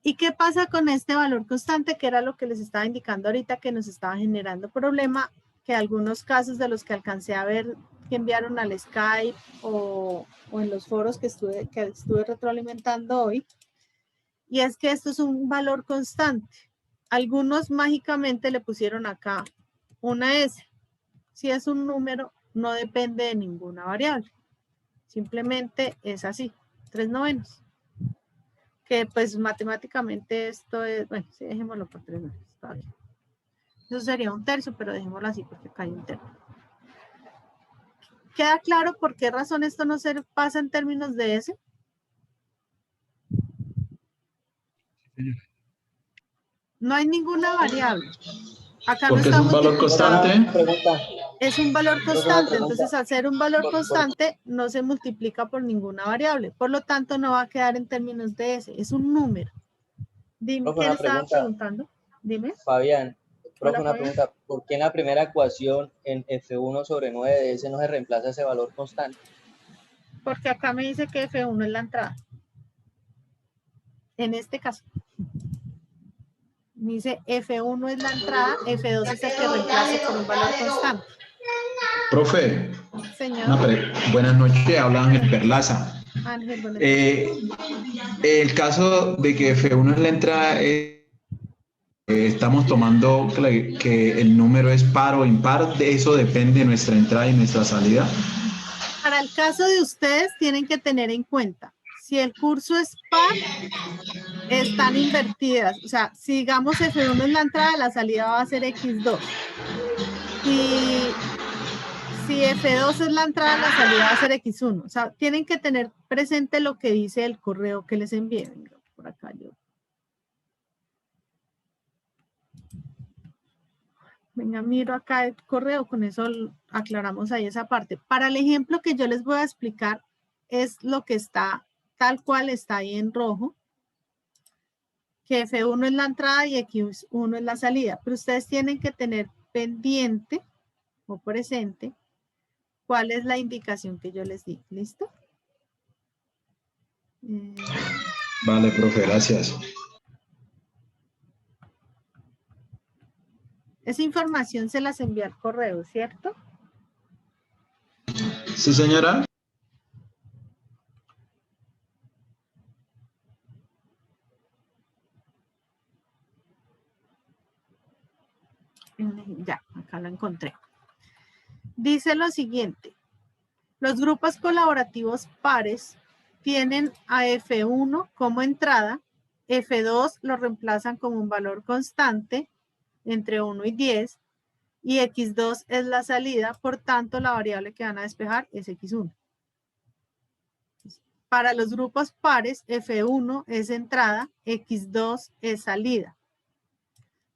A: ¿Y qué pasa con este valor constante? Que era lo que les estaba indicando ahorita, que nos estaba generando problema, que algunos casos de los que alcancé a ver que enviaron al Skype o en los foros que estuve retroalimentando hoy, y es que esto es un valor constante. Algunos mágicamente le pusieron acá una S. Si es un número, no depende de ninguna variable. Simplemente es así, 3/9. Que pues matemáticamente esto es, bueno, sí, dejémoslo por 3/9. Está bien. Eso sería 1/3, pero dejémoslo así porque acá hay 1/3. ¿Queda claro por qué razón esto no se pasa en términos de S? No hay ninguna variable. Acá no
E: Porque es un
A: estamos
E: valor constante.
A: Es un valor constante,
F: pregunta.
A: entonces al ser un valor
F: Por-
A: constante no se multiplica por ninguna variable, por lo tanto no va a quedar en términos de S, es un número. Dime,
F: Profe,
A: ¿quién
F: una
A: estaba
F: pregunta.
A: preguntando? Dime.
F: Fabián, profe,
A: Hola,
F: una
A: Fabián.
F: pregunta. ¿Por qué en la primera ecuación en F1 sobre 9 de S no se reemplaza ese valor constante?
A: Porque acá me dice que F1 es la entrada. En este caso. Me dice F1 es la entrada, F2 es el que reemplace por un valor constante.
E: Profe,
A: Señor.
E: buenas noches, habla Ángel Perlaza.
A: Ángel, buenas noches.
E: El caso de que F1 es la entrada, estamos tomando que el número es par o impar, de eso depende nuestra entrada y nuestra salida.
A: Para el caso de ustedes tienen que tener en cuenta, si el curso es par, están invertidas. O sea, si digamos F1 es la entrada, la salida va a ser X2. Y si F2 es la entrada, la salida va a ser X1. O sea, tienen que tener presente lo que dice el correo que les envié. Venga, por acá yo. Venga, miro acá el correo, con eso aclaramos ahí esa parte. Para el ejemplo que yo les voy a explicar, es lo que está, tal cual está ahí en rojo, que F1 es la entrada y X1 es la salida. Pero ustedes tienen que tener pendiente o presente cuál es la indicación que yo les di. ¿Listo?
E: Vale, profe, gracias.
A: Esa información se las envía al correo, ¿cierto?
E: Sí, señora.
A: Ya, acá la encontré. Dice lo siguiente. Los grupos colaborativos pares tienen a F1 como entrada, F2 lo reemplazan como un valor constante entre 1 y 10, y x2 es la salida, por tanto la variable que van a despejar es x1. Para los grupos pares, F1 es entrada, x2 es salida.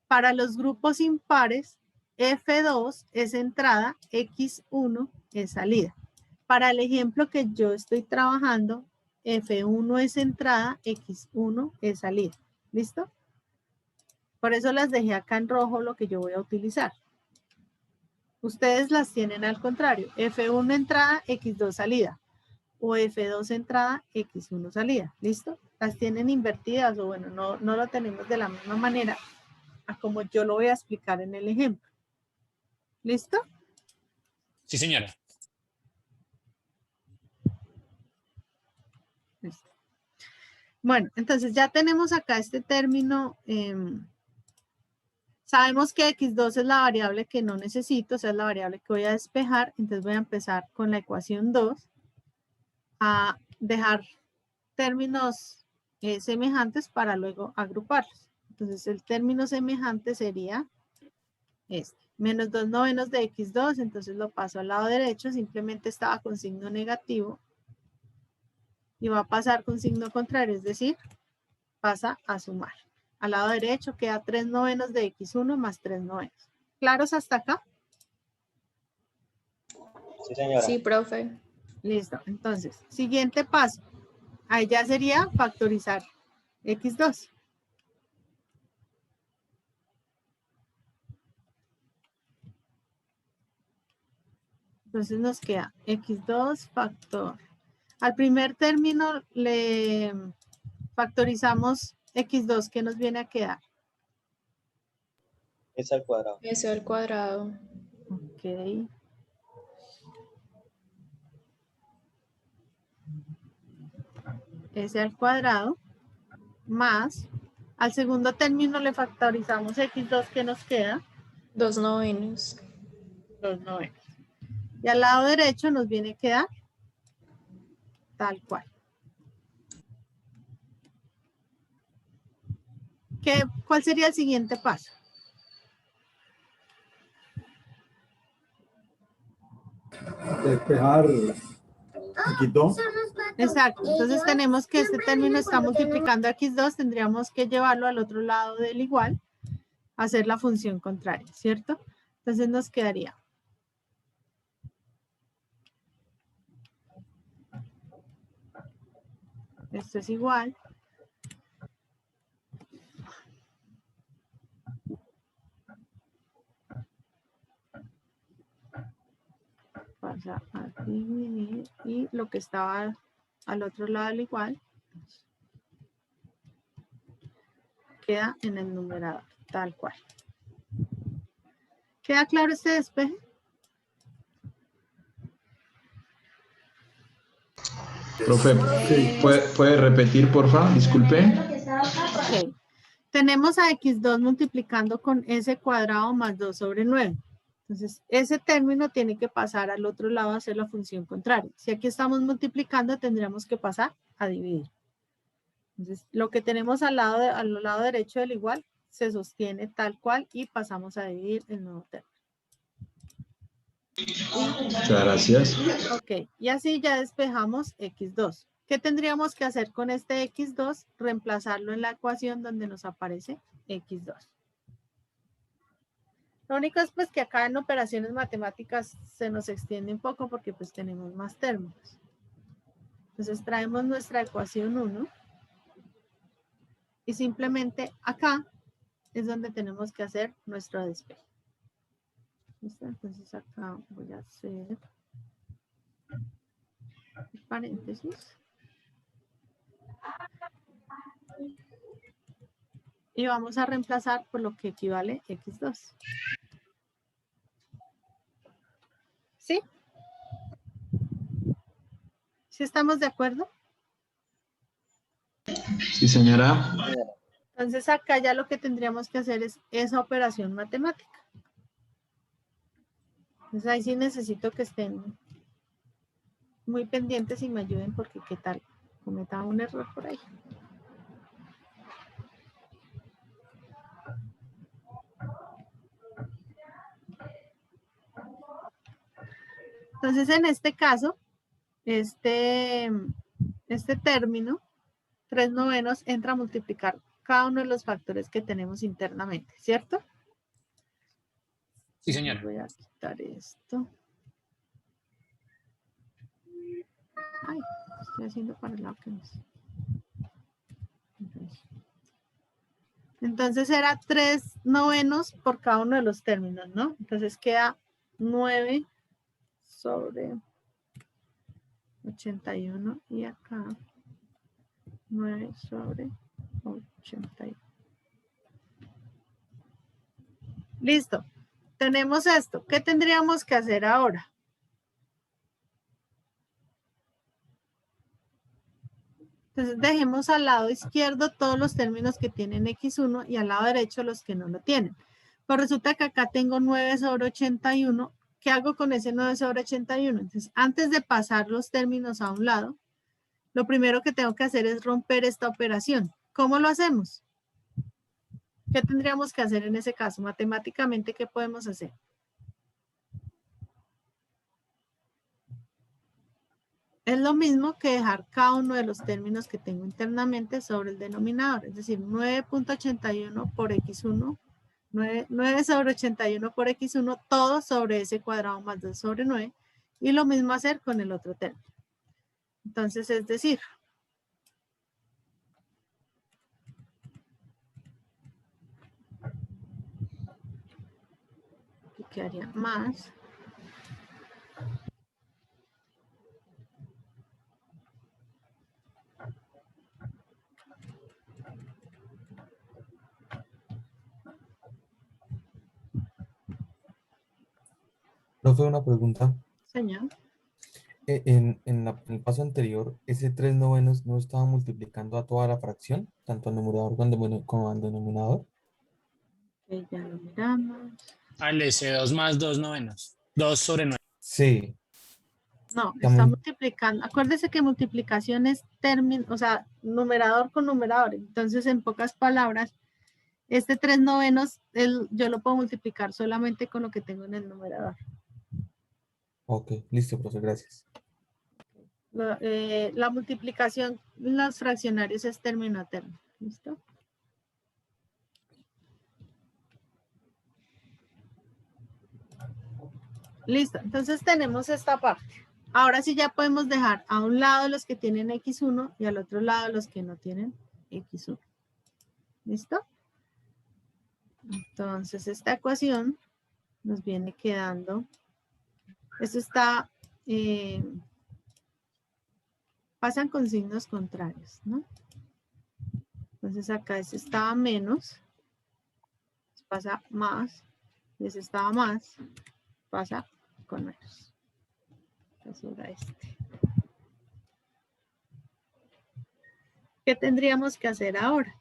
A: Para los grupos impares, F2 es entrada, x1 es salida. Para el ejemplo que yo estoy trabajando, F1 es entrada, x1 es salida. ¿Listo? Por eso las dejé acá en rojo lo que yo voy a utilizar. Ustedes las tienen al contrario. F1 entrada, x2 salida. O F2 entrada, x1 salida. ¿Listo? Las tienen invertidas o bueno, no lo tenemos de la misma manera a como yo lo voy a explicar en el ejemplo. ¿Listo?
L: Sí, señora.
A: Listo. Bueno, entonces ya tenemos acá este término. Sabemos que x2 es la variable que no necesito, o sea, es la variable que voy a despejar. Entonces voy a empezar con la ecuación 2 a dejar términos semejantes para luego agruparlos. Entonces el término semejante sería este, menos 2/9 de x2, entonces lo paso al lado derecho, simplemente estaba con signo negativo y va a pasar con signo contrario, es decir, pasa a sumar. Al lado derecho queda 3/9 de x1 más 3/9. ¿Claros hasta acá?
F: Sí, señora.
J: Sí, profe.
A: Listo, entonces, siguiente paso. Ahí ya sería factorizar x2. Entonces nos queda x2 factor. Al primer término le factorizamos x2, ¿qué nos viene a quedar?
F: S al cuadrado.
J: S al cuadrado.
A: Ok. S al cuadrado más, al segundo término le factorizamos x2, ¿qué nos queda?
J: 2/9.
A: 2/9. Y al lado derecho nos viene a quedar tal cual. ¿Cuál sería el siguiente paso?
M: Despejar x2.
A: Exacto, entonces tenemos que este término está multiplicando a x2, tendríamos que llevarlo al otro lado del igual, hacer la función contraria, ¿cierto? Entonces nos quedaría esto es igual pasa a dividir y lo que estaba al otro lado del igual queda en el numerador, tal cual. ¿Queda claro este despeje?
E: Profe, ¿puede repetir, porfa? Disculpe.
A: Ok. Tenemos a x2 multiplicando con s cuadrado más 2/9. Entonces, ese término tiene que pasar al otro lado a hacer la función contraria. Si aquí estamos multiplicando, tendríamos que pasar a dividir. Entonces, lo que tenemos al lado derecho del igual se sostiene tal cual y pasamos a dividir el nuevo término.
E: Muchas gracias.
A: Ok, y así ya despejamos x2. ¿Qué tendríamos que hacer con este x2? Reemplazarlo en la ecuación donde nos aparece x2. Lo único es pues que acá en operaciones matemáticas se nos extiende un poco porque pues tenemos más términos. Entonces traemos nuestra ecuación 1 y simplemente acá es donde tenemos que hacer nuestro despeje. ¿Listo? Entonces acá voy a hacer paréntesis. Y vamos a reemplazar por lo que equivale x2. ¿Sí? ¿Sí estamos de acuerdo?
E: Sí, señora.
A: Entonces acá ya lo que tendríamos que hacer es esa operación matemática. Entonces ahí sí necesito que estén muy pendientes y me ayuden porque qué tal cometa un error por ahí. Entonces, en este caso, este término, 3/9, entra a multiplicar cada uno de los factores que tenemos internamente, ¿cierto?
L: Sí, señora.
A: Voy a quitar esto. Ay, estoy haciendo para el lado que no es. Entonces era 3/9 por cada uno de los términos, ¿no? Entonces queda 9 sobre 81 y acá 9 sobre 81. Listo. Tenemos esto. ¿Qué tendríamos que hacer ahora? Entonces dejemos al lado izquierdo todos los términos que tienen X1 y al lado derecho los que no lo tienen. Pues resulta que acá tengo 9 sobre 81. ¿Qué hago con ese 9 sobre 81? Entonces, antes de pasar los términos a un lado, lo primero que tengo que hacer es romper esta operación. ¿Cómo lo hacemos? ¿Qué tendríamos que hacer en ese caso? Matemáticamente, ¿qué podemos hacer? Es lo mismo que dejar cada uno de los términos que tengo internamente sobre el denominador. Es decir, 9.81 por X1, 9 sobre 81 por X1, todo sobre ese cuadrado más 2 sobre 9. Y lo mismo hacer con el otro término. Entonces, es decir, ¿qué haría más?
P: Profe, una pregunta.
A: Señor.
P: En el paso anterior, ese 3/9 no estaba multiplicando a toda la fracción, tanto al numerador como al denominador.
A: Ok, ya lo miramos.
L: Al S2 más 2/9. 2 sobre 9.
P: Sí.
A: No, está
P: También.
A: multiplicando. Acuérdese que multiplicación es término, o sea, numerador con numerador. Entonces, en pocas palabras, este 3/9, yo lo puedo multiplicar solamente con lo que tengo en el numerador.
P: Ok, listo, profe, gracias.
A: La multiplicación en los fraccionarios es término a término. ¿Listo? Listo, entonces tenemos esta parte. Ahora sí ya podemos dejar a un lado los que tienen X1 y al otro lado los que no tienen X1. ¿Listo? Entonces esta ecuación nos viene quedando, esto está, pasan con signos contrarios, ¿no? Entonces acá ese estaba menos, pasa más, y ese estaba más, pasa con menos. Entonces era este. ¿Qué tendríamos que hacer ahora?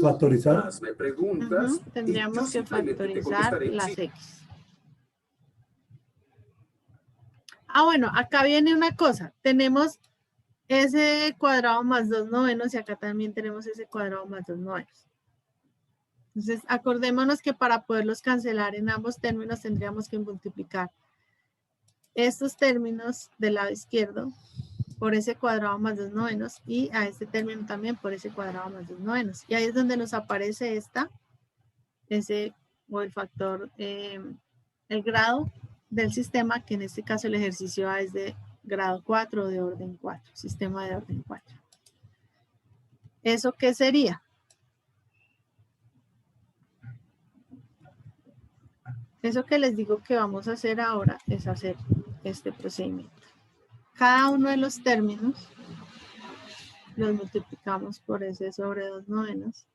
M: Factorizar.
N: Me preguntas.
A: Tendríamos que factorizar las X. Ah, bueno, acá viene una cosa. Tenemos ese cuadrado más 2/9 y acá también tenemos ese cuadrado más 2/9. Entonces, acordémonos que para poderlos cancelar en ambos términos tendríamos que multiplicar estos términos del lado izquierdo por ese cuadrado más 2/9 y a este término también por ese cuadrado más 2/9. Y ahí es donde nos aparece o el factor, el grado del sistema, que en este caso el ejercicio A es de grado 4 o de orden 4, sistema de orden 4. ¿Eso qué sería? Eso que les digo que vamos a hacer ahora es hacer este procedimiento. Cada uno de los términos los multiplicamos por ese sobre 2/9.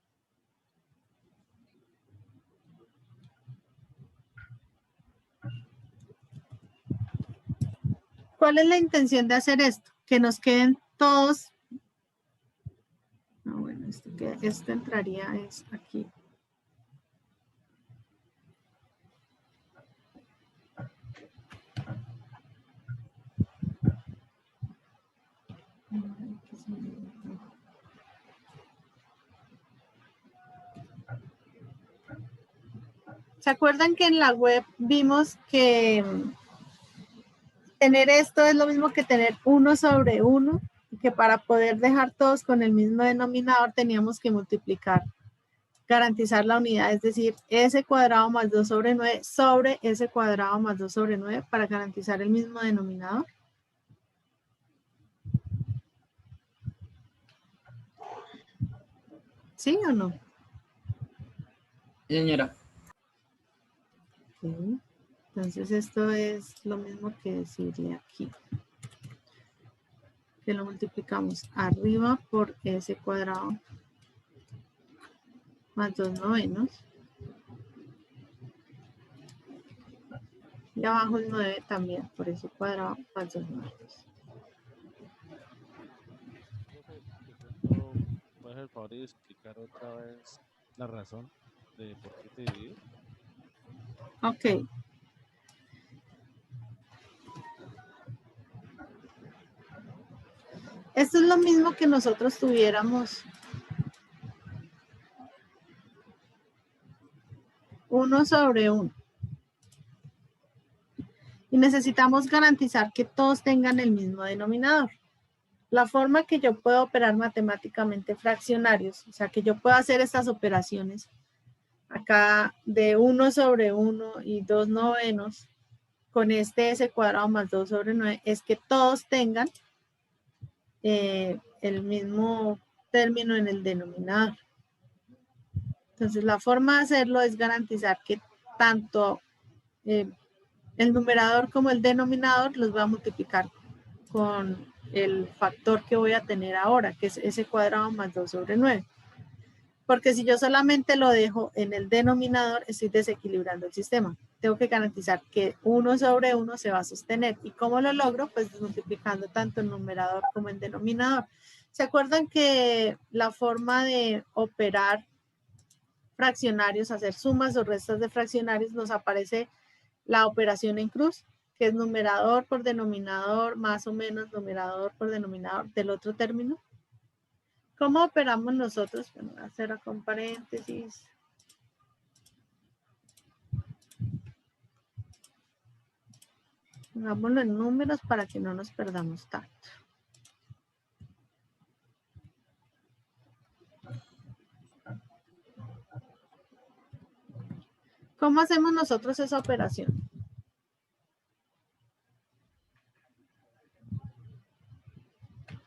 A: ¿Cuál es la intención de hacer esto? Que nos queden todos. No, bueno, esto entraría es aquí. ¿Se acuerdan que en la web vimos que tener esto es lo mismo que tener 1 sobre 1? Y que para poder dejar todos con el mismo denominador teníamos que multiplicar, garantizar la unidad, es decir, s cuadrado más 2 sobre 9 sobre s cuadrado más 2 sobre 9 para garantizar el mismo denominador. ¿Sí o no?
H: Sí, señora.
A: Sí. Entonces esto es lo mismo que decirle aquí. Que lo multiplicamos arriba por s cuadrado más 2 novenos. Y abajo el 9 también por s cuadrado más 2 novenos.
Q: ¿Puedes el favor de explicar otra vez la razón de por qué te dividió?
A: Ok. Esto es lo mismo que nosotros tuviéramos 1 sobre 1. Y necesitamos garantizar que todos tengan el mismo denominador. La forma que yo puedo operar matemáticamente fraccionarios, o sea, que yo puedo hacer estas operaciones acá de 1 sobre 1 y 2 novenos con este s cuadrado más 2 sobre 9, es que todos tengan el mismo término en el denominador. Entonces, la forma de hacerlo es garantizar que tanto el numerador como el denominador los va a multiplicar con el factor que voy a tener ahora, que es s cuadrado más 2 sobre 9. Porque si yo solamente lo dejo en el denominador, estoy desequilibrando el sistema. Tengo que garantizar que 1 sobre 1 se va a sostener. ¿Y cómo lo logro? Pues multiplicando tanto el numerador como el denominador. ¿Se acuerdan que la forma de operar fraccionarios, hacer sumas o restas de fraccionarios, nos aparece la operación en cruz, que es numerador por denominador, más o menos numerador por denominador del otro término? ¿Cómo operamos nosotros? Bueno, voy a hacer acá un paréntesis. Hagámoslo en números para que no nos perdamos tanto. ¿Cómo hacemos nosotros esa operación?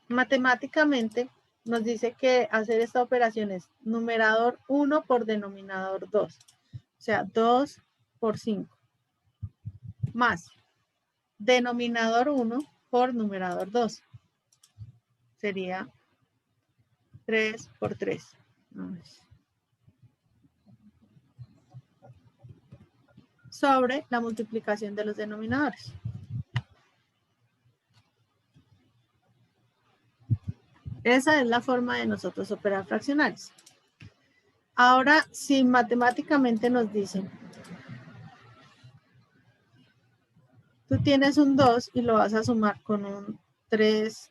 A: Matemáticamente nos dice que hacer esta operación es numerador 1 por denominador 2. O sea, 2 por 5. Más denominador 1 por numerador 2. Sería 3 por 3. Sobre la multiplicación de los denominadores. Esa es la forma de nosotros operar fraccionarios. Ahora, si matemáticamente nos dicen, tú tienes un 2 y lo vas a sumar con un 3.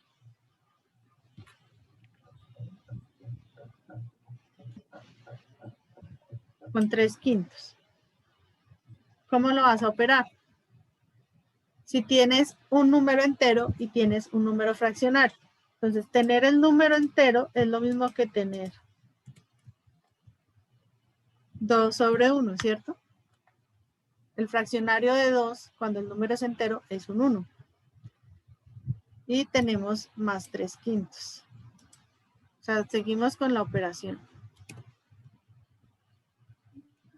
A: Con 3/5. ¿Cómo lo vas a operar? Si tienes un número entero y tienes un número fraccionario. Entonces, tener el número entero es lo mismo que tener 2 sobre 1, ¿cierto? El fraccionario de 2, cuando el número es entero, es un 1. Y tenemos más 3/5. O sea, seguimos con la operación.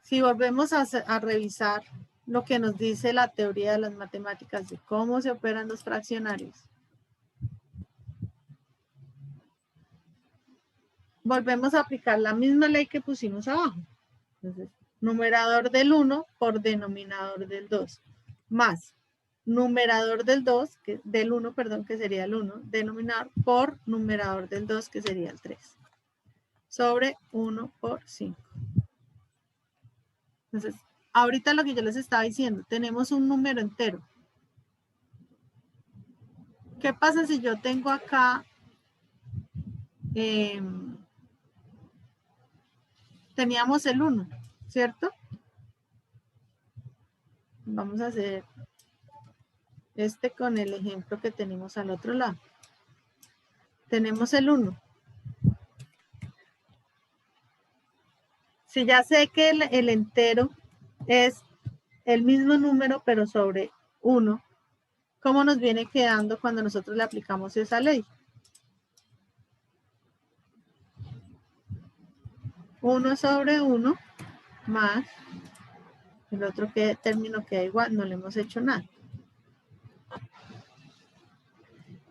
A: Si volvemos a revisar lo que nos dice la teoría de las matemáticas de cómo se operan los fraccionarios, volvemos a aplicar la misma ley que pusimos abajo. Entonces, numerador del 1 por denominador del 2, más numerador del 2, del 1, perdón, que sería el 1, denominador por numerador del 2, que sería el 3, sobre 1 por 5. Entonces, ahorita lo que yo les estaba diciendo, tenemos un número entero. ¿Qué pasa si yo tengo acá, teníamos el 1, ¿cierto? Vamos a hacer este con el ejemplo que tenemos al otro lado. Tenemos el 1. Si ya sé que el entero es el mismo número, pero sobre 1, ¿cómo nos viene quedando cuando nosotros le aplicamos esa ley? 1 sobre 1 más el otro término queda igual, no le hemos hecho nada.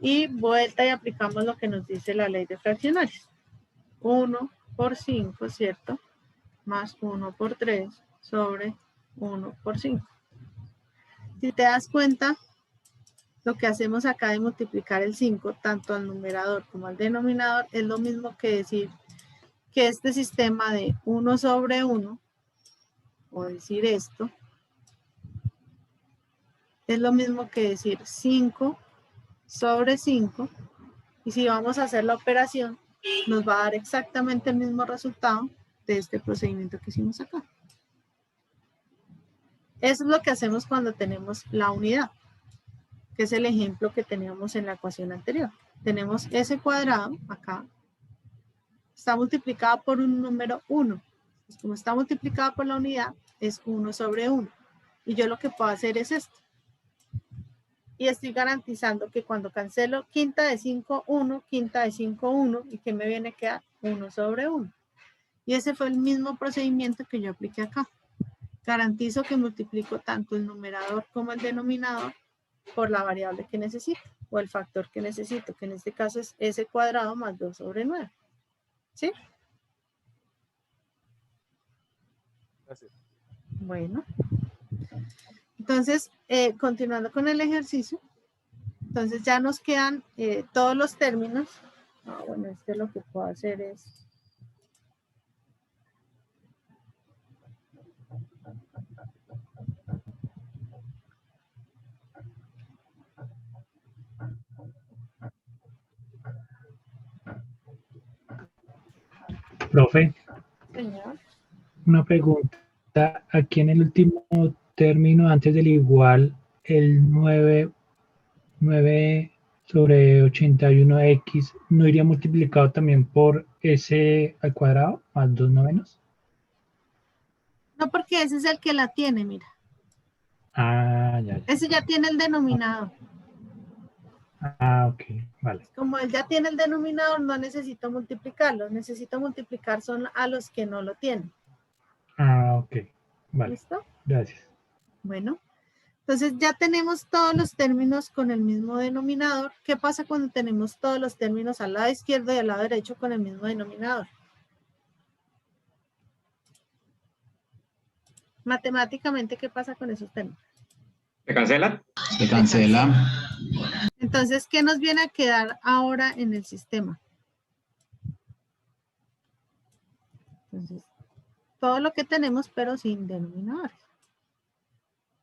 A: Y vuelta y aplicamos lo que nos dice la ley de fraccionarios. 1 por 5, ¿cierto? Más 1 por 3 sobre 1 por 5. Si te das cuenta, lo que hacemos acá de multiplicar el 5, tanto al numerador como al denominador, es lo mismo que decir que este sistema de 1 sobre 1, o decir esto, es lo mismo que decir 5 sobre 5, y si vamos a hacer la operación, nos va a dar exactamente el mismo resultado de este procedimiento que hicimos acá. Eso es lo que hacemos cuando tenemos la unidad, que es el ejemplo que teníamos en la ecuación anterior. Tenemos s cuadrado acá, está multiplicado por un número 1. Pues como está multiplicado por la unidad, es 1 sobre 1. Y yo lo que puedo hacer es esto. Y estoy garantizando que cuando cancelo quinta de 5, 1, quinta de 5, 1, y que me viene a quedar 1 sobre 1. Y ese fue el mismo procedimiento que yo apliqué acá. Garantizo que multiplico tanto el numerador como el denominador por la variable que necesito, o el factor que necesito, que en este caso es s cuadrado más 2 sobre 9. ¿Sí?
Q: Gracias.
A: Bueno. Entonces, continuando con el ejercicio, entonces ya nos quedan todos los términos. Bueno, lo que puedo hacer es...
R: Profe,
A: Señor.
R: una pregunta. Aquí en el último término, antes del igual, el 9 sobre 81x, ¿no iría multiplicado también por s al cuadrado más 2 novenos?
A: No, porque ese es el que la tiene, mira.
R: Ah, ya.
A: Ese ya tiene el denominador.
R: Ah, ok, vale.
A: Como él ya tiene el denominador, no necesito multiplicarlo. Necesito multiplicar son a los que no lo tienen.
R: Ah, ok, vale.
A: ¿Listo?
R: Gracias.
A: Bueno, entonces ya tenemos todos los términos con el mismo denominador. ¿Qué pasa cuando tenemos todos los términos al lado izquierdo y al lado derecho con el mismo denominador? Matemáticamente, ¿qué pasa con esos términos?
G: ¿Se cancela?
H: Se cancela.
A: Entonces, ¿qué nos viene a quedar ahora en el sistema? Entonces, todo lo que tenemos, pero sin denominadores.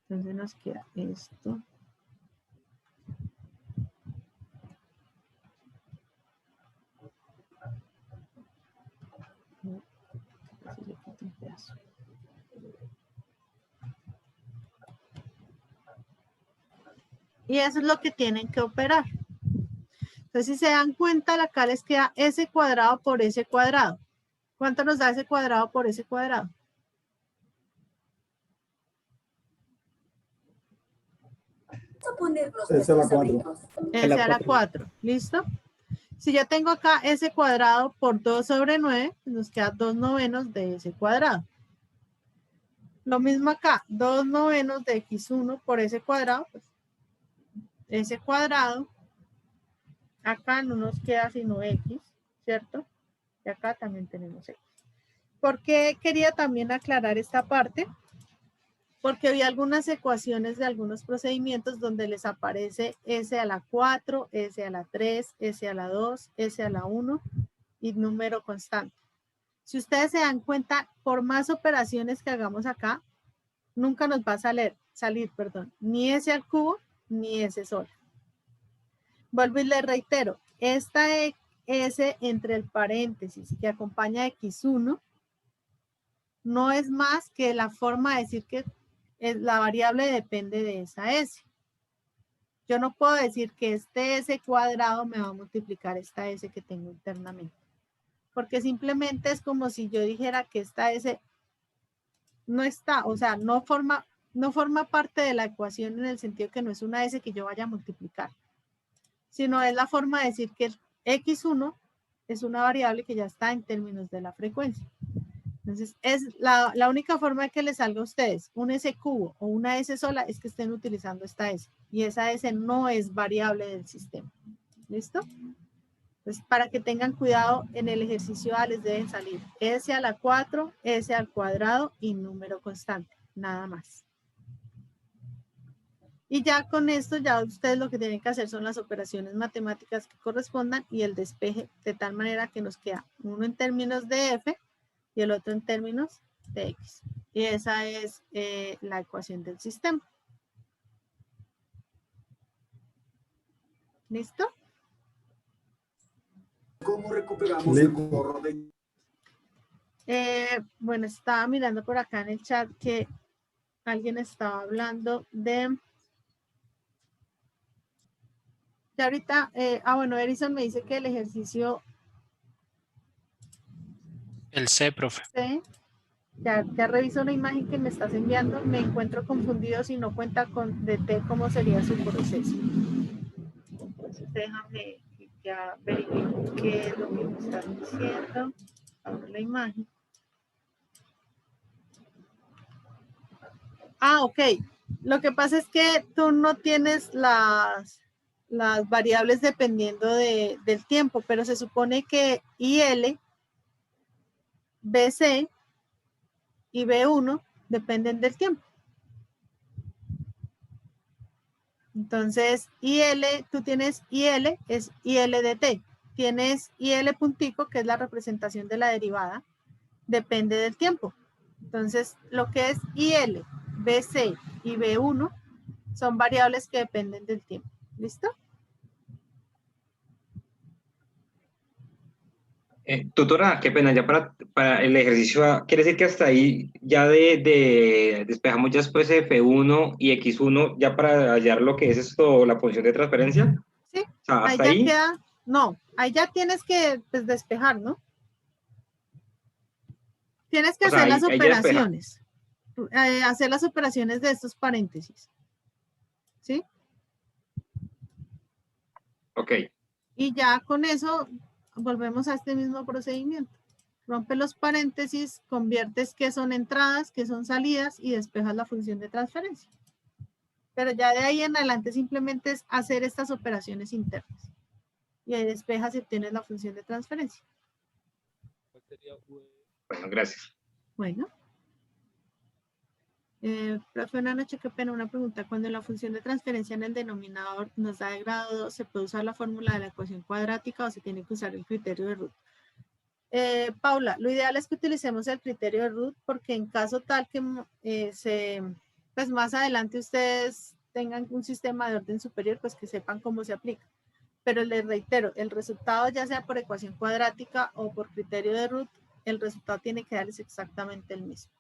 A: Entonces nos queda esto. Y eso es lo que tienen que operar. Entonces, si se dan cuenta, acá les queda s cuadrado por s cuadrado. ¿Cuánto nos da s cuadrado por s cuadrado?
M: S a la 4.
A: S a la 4. ¿Listo? Si yo tengo acá s cuadrado por 2 sobre 9, nos queda 2 novenos de s cuadrado. Lo mismo acá, 2 novenos de x1 por s cuadrado, pues s cuadrado, acá no nos queda sino x, ¿cierto? Y acá también tenemos x. ¿Por qué quería también aclarar esta parte? Porque vi algunas ecuaciones de algunos procedimientos donde les aparece s a la 4, s a la 3, s a la 2, s a la 1 y número constante. Si ustedes se dan cuenta, por más operaciones que hagamos acá, nunca nos va a salir, ni s al cubo, ni s sola. Vuelvo y les reitero, esta s entre el paréntesis que acompaña x1 no es más que la forma de decir que la variable depende de esa S. Yo no puedo decir que este S cuadrado me va a multiplicar esta S que tengo internamente. Porque simplemente es como si yo dijera que esta S no está, o sea, no forma parte de la ecuación en el sentido que no es una S que yo vaya a multiplicar, sino es la forma de decir que el X1 es una variable que ya está en términos de la frecuencia. Entonces, es la única forma de que les salga a ustedes un S cubo o una S sola es que estén utilizando esta S. Y esa S no es variable del sistema. ¿Listo? Entonces, para que tengan cuidado, en el ejercicio A les deben salir S a la 4, S al cuadrado y número constante. Nada más. Y ya con esto, ya ustedes lo que tienen que hacer son las operaciones matemáticas que correspondan y el despeje de tal manera que nos queda uno en términos de F y el otro en términos de X. Y esa es la ecuación del sistema. ¿Listo?
N: ¿Cómo recuperamos el ahorro de...
A: Bueno, estaba mirando por acá en el chat que alguien estaba hablando de... Ya ahorita, bueno, Erison me dice que el ejercicio...
L: El C, profe.
A: C, ya reviso la imagen que me estás enviando, me encuentro confundido si no cuenta con DT, cómo sería su proceso. Entonces déjame ya verifico qué es lo que me estás diciendo. Abro la imagen. Ah, ok. Lo que pasa es que tú no tienes las variables dependiendo del tiempo, pero se supone que IL, BC y B1 dependen del tiempo. Entonces, IL, tú tienes IL, es IL de T. Tienes IL puntico, que es la representación de la derivada, depende del tiempo. Entonces, lo que es IL, BC y B1 son variables que dependen del tiempo. ¿Listo?
S: Tutora, qué pena, ya para el ejercicio A, ¿quiere decir que hasta ahí ya despejamos ya después F1 y X1 ya para hallar lo que es esto, la función de transferencia?
A: Sí,
S: O sea,
A: ahí
S: hasta
A: ya
S: ahí.
A: queda, no, ahí ya tienes que pues, despejar, ¿no? Tienes que hacer las operaciones, hacer las operaciones de estos paréntesis, ¿sí?
S: Ok.
A: Y ya con eso volvemos a este mismo procedimiento. Rompe los paréntesis, conviertes qué son entradas, qué son salidas y despejas la función de transferencia. Pero ya de ahí en adelante simplemente es hacer estas operaciones internas. Y ahí despejas y obtienes la función de transferencia.
S: Bueno, gracias.
A: Bueno. Profe, una noche, qué pena, una pregunta. Cuando la función de transferencia en el denominador nos da de grado 2, ¿se puede usar la fórmula de la ecuación cuadrática o se tiene que usar el criterio de Root? Paula, lo ideal es que utilicemos el criterio de Root porque en caso tal que pues más adelante ustedes tengan un sistema de orden superior, pues que sepan cómo se aplica. Pero les reitero, el resultado ya sea por ecuación cuadrática o por criterio de Root, el resultado tiene que darles exactamente el mismo.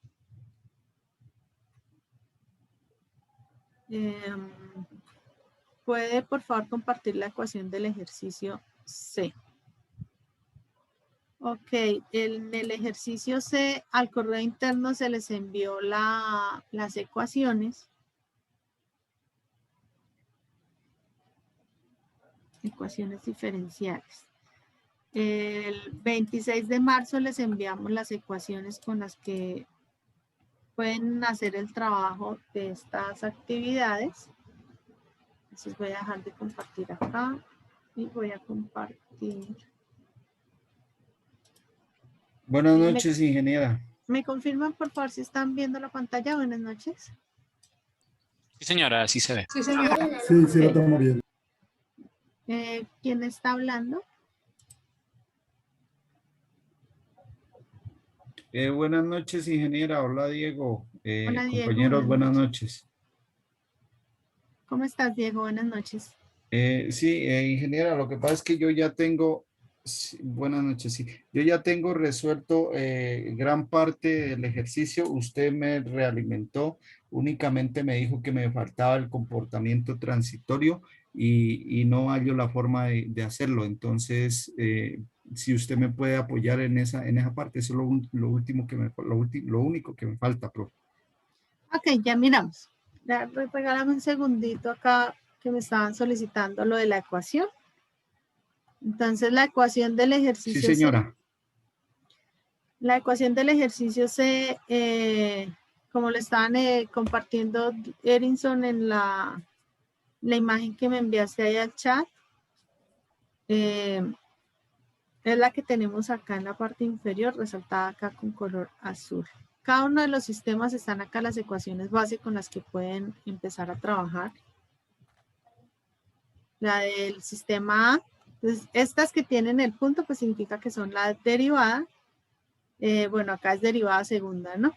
A: ¿Puede por favor compartir la ecuación del ejercicio C? Ok, en el ejercicio C al correo interno se les envió las ecuaciones. Ecuaciones diferenciales. El 26 de marzo les enviamos las ecuaciones con las que pueden hacer el trabajo de estas actividades. Entonces voy a dejar de compartir acá y voy a compartir.
T: Buenas noches, ingeniera.
A: ¿Me confirman por favor si están viendo la pantalla? Buenas noches.
L: Sí, señora, así se ve.
A: Sí, señora.
M: Sí, sí, lo estamos viendo.
A: ¿Quién está hablando?
T: Buenas noches, ingeniera. Hola, Diego.
A: Hola, Diego.
T: Compañeros, buenas noches.
A: ¿Cómo estás, Diego? Buenas noches.
T: Sí, ingeniera, lo que pasa es que yo ya tengo Sí, buenas noches, sí. Yo ya tengo resuelto gran parte del ejercicio. Usted me realimentó, únicamente me dijo que me faltaba el comportamiento transitorio y no hallo la forma de hacerlo. Entonces, si usted me puede apoyar en esa parte, eso es lo último que lo único que me falta, profe.
A: Ok, ya miramos. Regálame un segundito acá que me estaban solicitando lo de la ecuación. Entonces, la ecuación del ejercicio.
T: Sí, señora.
A: La ecuación del ejercicio como le estaban compartiendo Erinson en la imagen que me enviaste ahí al chat, es la que tenemos acá en la parte inferior, resaltada acá con color azul. Cada uno de los sistemas están acá las ecuaciones base con las que pueden empezar a trabajar. La del sistema A, entonces, estas que tienen el punto, pues significa que son la derivada. Bueno, acá es derivada segunda, ¿no?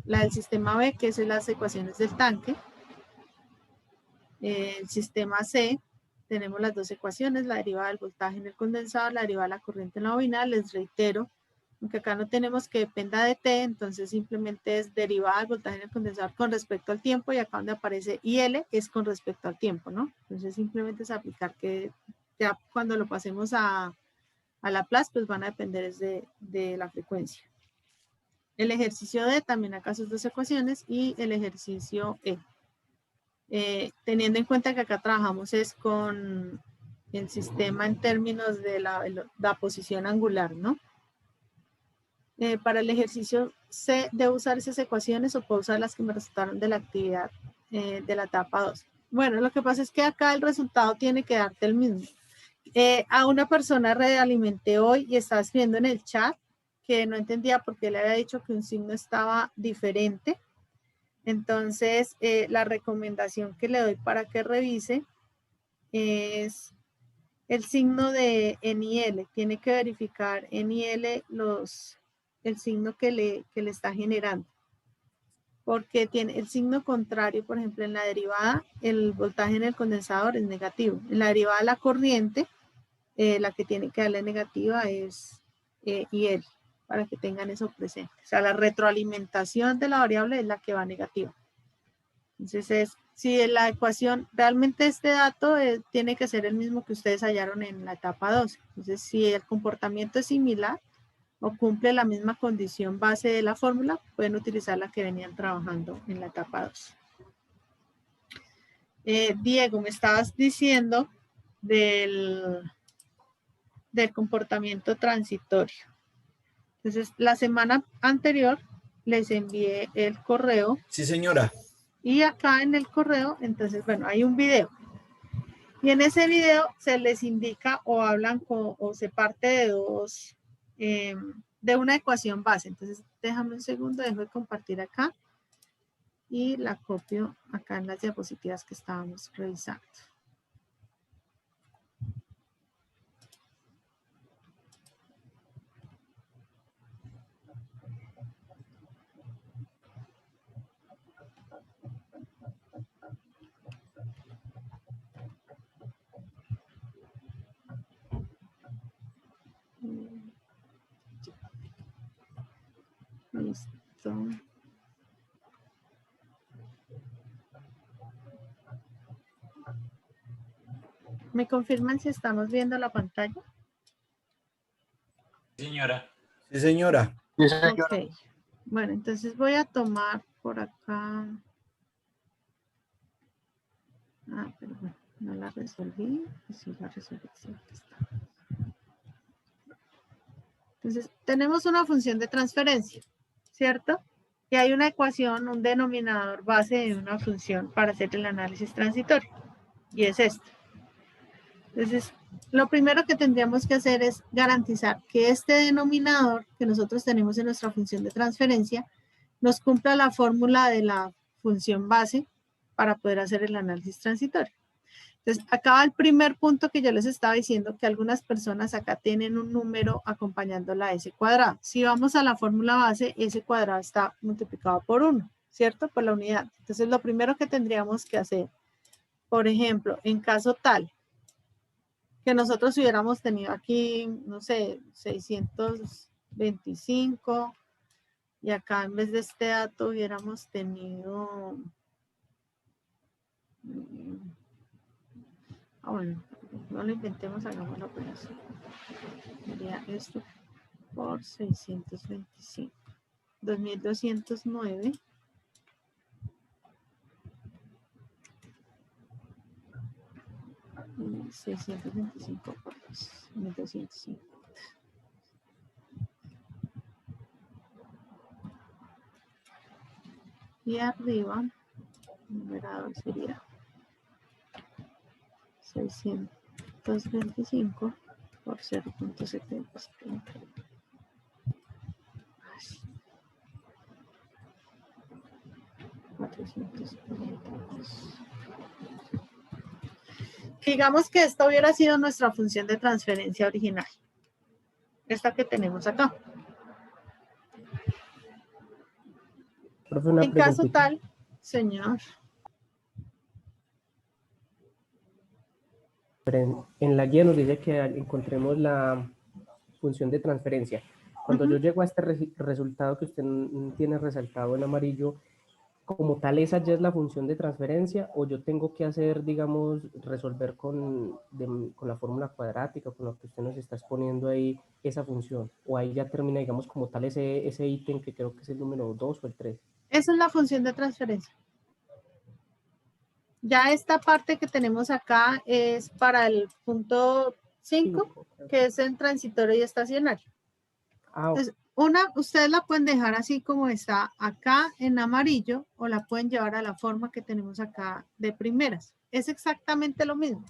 A: La del sistema B, que es las ecuaciones del tanque. El sistema C, tenemos las dos ecuaciones, la derivada del voltaje en el condensador, la derivada de la corriente en la bobina. Les reitero, aunque acá no tenemos que dependa de T, entonces simplemente es derivada del voltaje en el condensador con respecto al tiempo, y acá donde aparece IL es con respecto al tiempo, ¿no? Entonces simplemente es aplicar que ya cuando lo pasemos a Laplace, pues van a depender de la frecuencia. El ejercicio D, también acá sus dos ecuaciones, y el ejercicio E. Teniendo en cuenta que acá trabajamos es con el sistema en términos de la posición angular, ¿no? Para el ejercicio C, ¿debo usar esas ecuaciones o puedo usar las que me resultaron de la actividad de la etapa 2? Bueno, lo que pasa es que acá el resultado tiene que darte el mismo. A una persona realimenté hoy y estaba escribiendo en el chat que no entendía por qué le había dicho que un signo estaba diferente. Entonces, la recomendación que le doy para que revise es el signo de NIL. Tiene que verificar NIL el signo que le está generando. Porque tiene el signo contrario, por ejemplo, en la derivada, el voltaje en el condensador es negativo. En la derivada de la corriente, la que tiene que darle negativa es IL, para que tengan eso presente. O sea, la retroalimentación de la variable es la que va negativa. Entonces, si en la ecuación, realmente este dato tiene que ser el mismo que ustedes hallaron en la etapa 2. Entonces, si el comportamiento es similar o cumple la misma condición base de la fórmula, pueden utilizar la que venían trabajando en la etapa 2. Diego, me estabas diciendo del comportamiento transitorio. Entonces, la semana anterior les envié el correo.
T: Sí, señora.
A: Y acá en el correo, entonces, bueno, hay un video. Y en ese video se les indica o hablan o se parte de dos, de una ecuación base. Entonces, déjame un segundo, dejo de compartir acá. Y la copio acá en las diapositivas que estábamos revisando. Listo. ¿Me confirman si estamos viendo la pantalla?
D: Señora.
T: Sí, señora.
A: Ok. Bueno, entonces voy a tomar por acá. Pero bueno, no la resolví. Sí, la resolví. Sí, aquí está. Entonces, tenemos una función de transferencia, ¿cierto? Y hay una ecuación, un denominador base de una función para hacer el análisis transitorio. Y es esto. Entonces, lo primero que tendríamos que hacer es garantizar que este denominador que nosotros tenemos en nuestra función de transferencia nos cumpla la fórmula de la función base para poder hacer el análisis transitorio. Entonces, acá va el primer punto que yo les estaba diciendo, que algunas personas acá tienen un número acompañando la S cuadrada. Si vamos a la fórmula base, S cuadrado está multiplicado por 1, ¿cierto? Por la unidad. Entonces, lo primero que tendríamos que hacer, por ejemplo, en caso tal que nosotros hubiéramos tenido aquí, no sé, 625, y acá en vez de este dato hubiéramos tenido, bueno, no lo inventemos, hagamos la operación. Sería esto por 625, 2209. Y 625 por 1250. Y arriba, el numerador sería 625 por 0.70. Digamos que esta hubiera sido nuestra función de transferencia original. Esta que tenemos acá.
U: Profe, una
A: En caso
U: preguntita.
A: tal, señor.
U: En la guía nos dice que encontremos la función de transferencia. Cuando yo llego a este resultado que usted tiene resaltado en amarillo, ¿como tal esa ya es la función de transferencia o yo tengo que hacer, digamos, resolver con la fórmula cuadrática, con lo que usted nos está exponiendo ahí, esa función? ¿O ahí ya termina, digamos, como tal ese ítem que creo que es el número 2 o el 3?
A: Esa es la función de transferencia. Ya esta parte que tenemos acá es para el punto 5, que es en transitorio y estacionario. Entonces, ustedes la pueden dejar así como está acá en amarillo o la pueden llevar a la forma que tenemos acá de primeras. Es exactamente lo mismo.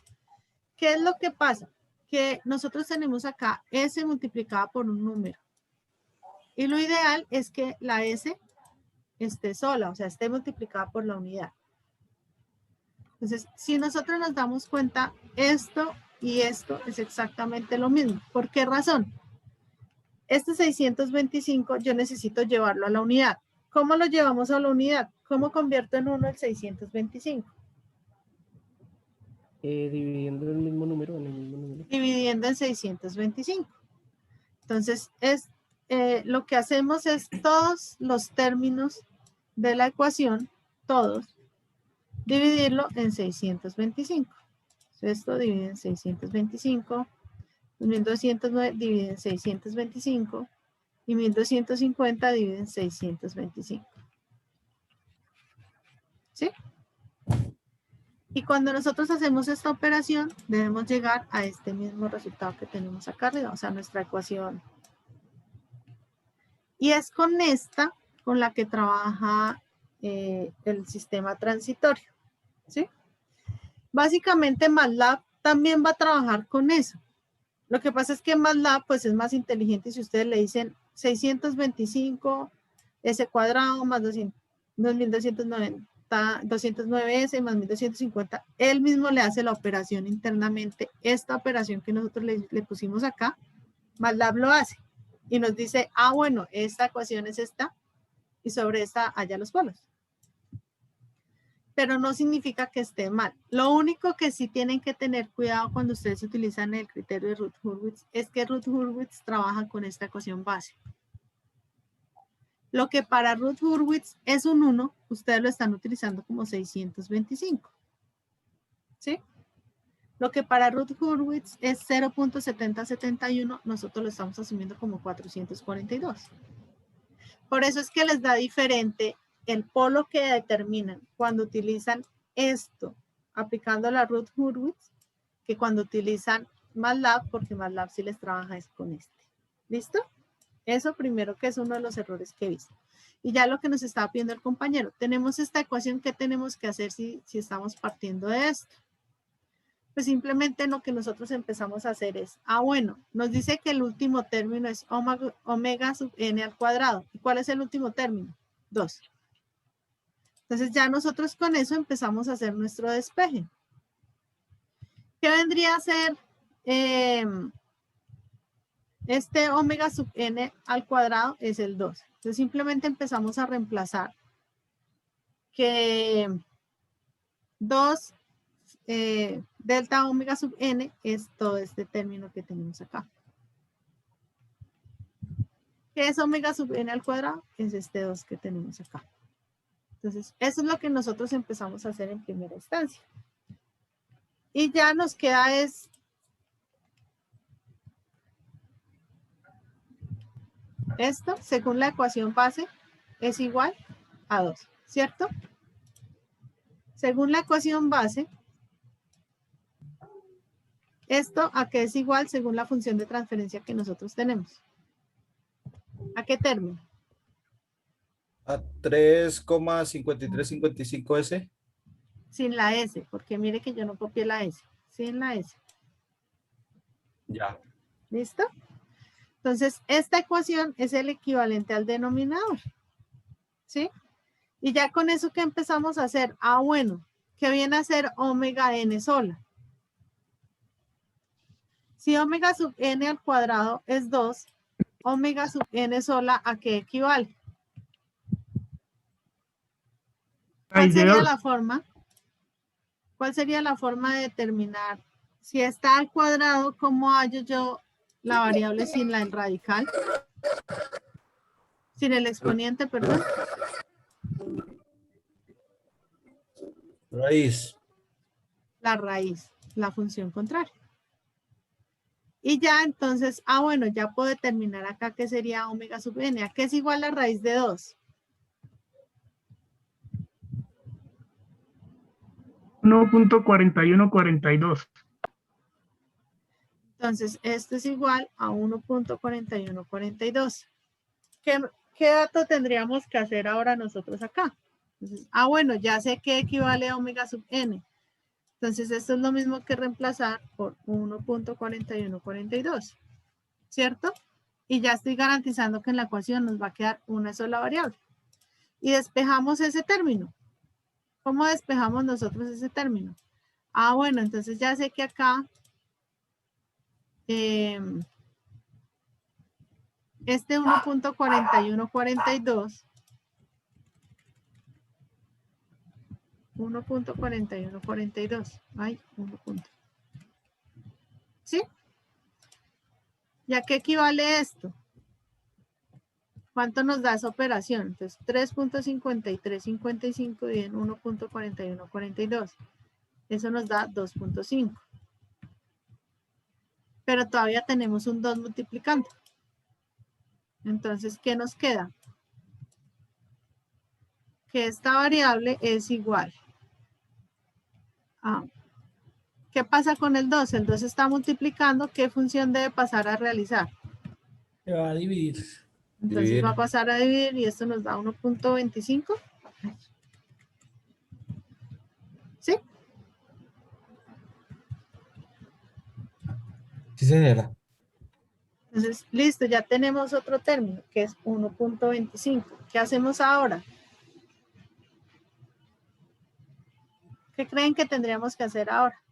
A: ¿Qué es lo que pasa? Que nosotros tenemos acá S multiplicada por un número. Y lo ideal es que la S esté sola, o sea, esté multiplicada por la unidad. Entonces, si nosotros nos damos cuenta, esto y esto es exactamente lo mismo. ¿Por qué razón? Este 625 yo necesito llevarlo a la unidad. ¿Cómo lo llevamos a la unidad? ¿Cómo convierto en 1 el 625?
U: Dividiendo el mismo número en el mismo número.
A: Dividiendo en 625. Entonces, lo que hacemos es todos los términos de la ecuación, todos, dividirlo en 625. Entonces, esto divide en 625. 1209 divide en 625 y 1250 divide en 625. ¿Sí? Y cuando nosotros hacemos esta operación, debemos llegar a este mismo resultado que tenemos acá arriba, o sea, nuestra ecuación. Y es con esta con la que trabaja el sistema transitorio. ¿Sí? Básicamente MATLAB también va a trabajar con eso. Lo que pasa es que MATLAB pues es más inteligente si ustedes le dicen 625 S cuadrado más 2290, 209S más 1250. Él mismo le hace la operación internamente. Esta operación que nosotros le pusimos acá, MATLAB lo hace. Y nos dice, bueno, esta ecuación es esta y sobre esta haya los polos. Pero no significa que esté mal. Lo único que sí tienen que tener cuidado cuando ustedes utilizan el criterio de Routh-Hurwitz es que Routh-Hurwitz trabaja con esta ecuación base. Lo que para Routh-Hurwitz es un 1, ustedes lo están utilizando como 625. ¿Sí? Lo que para Routh-Hurwitz es 0.7071, nosotros lo estamos asumiendo como 442. Por eso es que les da diferente el polo que determinan cuando utilizan esto, aplicando la Routh-Hurwitz, que cuando utilizan MATLAB, porque MATLAB sí les trabaja es con este. ¿Listo? Eso primero, que es uno de los errores que he visto. Y ya lo que nos estaba pidiendo el compañero, tenemos esta ecuación, ¿qué tenemos que hacer si estamos partiendo de esto? Pues simplemente lo que nosotros empezamos a hacer es, bueno, nos dice que el último término es omega sub n al cuadrado. ¿Y cuál es el último término? 2. Entonces ya nosotros con eso empezamos a hacer nuestro despeje. ¿Qué vendría a ser este omega sub n al cuadrado? Es el 2. Entonces simplemente empezamos a reemplazar que 2 delta omega sub n es todo este término que tenemos acá. ¿Qué es omega sub n al cuadrado? Es este 2 que tenemos acá. Entonces, eso es lo que nosotros empezamos a hacer en primera instancia. Y ya nos queda es esto, según la ecuación base, es igual a 2, ¿cierto? Según la ecuación base, esto a qué es igual según la función de transferencia que nosotros tenemos. ¿A qué término?
T: A 3,5355S.
A: Sin la S, porque mire que yo no copié la S. Sin la S.
T: Ya.
A: ¿Listo? Entonces, esta ecuación es el equivalente al denominador. ¿Sí? Y ya con eso que empezamos a hacer, bueno, que viene a ser omega n sola. Si omega sub n al cuadrado es 2, omega sub n sola, ¿a qué equivale? ¿Cuál sería la forma? ¿Cuál sería la forma de determinar? Si está al cuadrado, ¿cómo hallo yo la variable sin la radical? Sin el exponente, perdón.
T: Raíz.
A: La raíz, la función contraria. Y ya entonces, bueno, ya puedo determinar acá qué sería omega sub n. ¿A qué es igual la raíz de 2?
B: 1.4142.
A: Entonces, esto es igual a 1.4142. ¿Qué dato tendríamos que hacer ahora nosotros acá? Entonces, bueno, ya sé que equivale a omega sub n. Entonces, esto es lo mismo que reemplazar por 1.4142, ¿cierto? Y ya estoy garantizando que en la ecuación nos va a quedar una sola variable. Y despejamos ese término. ¿Cómo despejamos nosotros ese término? Bueno, entonces ya sé que acá este 1.4142 ay, 1 punto. ¿Sí? ¿Y a qué equivale esto? ¿Cuánto nos da esa operación? Entonces, 3.5355 y en 1.4142. Eso nos da 2.5. Pero todavía tenemos un 2 multiplicando. Entonces, ¿qué nos queda? Que esta variable es igual a... ¿Qué pasa con el 2? El 2 está multiplicando. ¿Qué función debe pasar a realizar?
I: Se va a dividir.
A: Entonces va a pasar a dividir y esto nos da 1.25. ¿Sí?
P: Sí, señora.
A: Entonces, listo, ya tenemos otro término que es 1.25. ¿Qué hacemos ahora? ¿Qué creen que tendríamos que hacer ahora?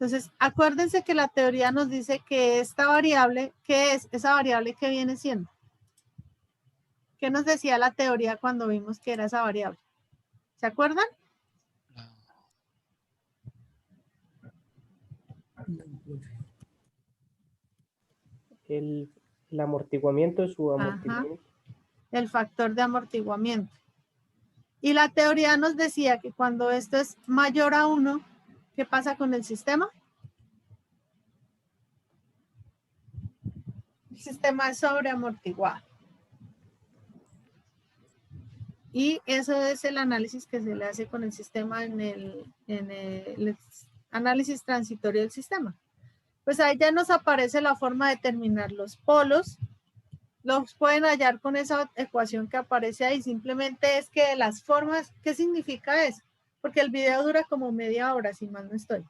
A: Entonces, acuérdense que la teoría nos dice que esta variable, ¿qué es esa variable que viene siendo? ¿Qué nos decía la teoría cuando vimos que era esa variable? ¿Se acuerdan?
U: El amortiguamiento, su amortiguamiento.
A: Ajá, el factor de amortiguamiento. Y la teoría nos decía que cuando esto es mayor a 1, ¿qué pasa con el sistema? El sistema es sobreamortiguado. Y eso es el análisis que se le hace con el sistema en el análisis transitorio del sistema. Pues ahí ya nos aparece la forma de determinar los polos. Los pueden hallar con esa ecuación que aparece ahí. Simplemente es que las formas, ¿qué significa eso? Porque el video dura como media hora, si mal no estoy.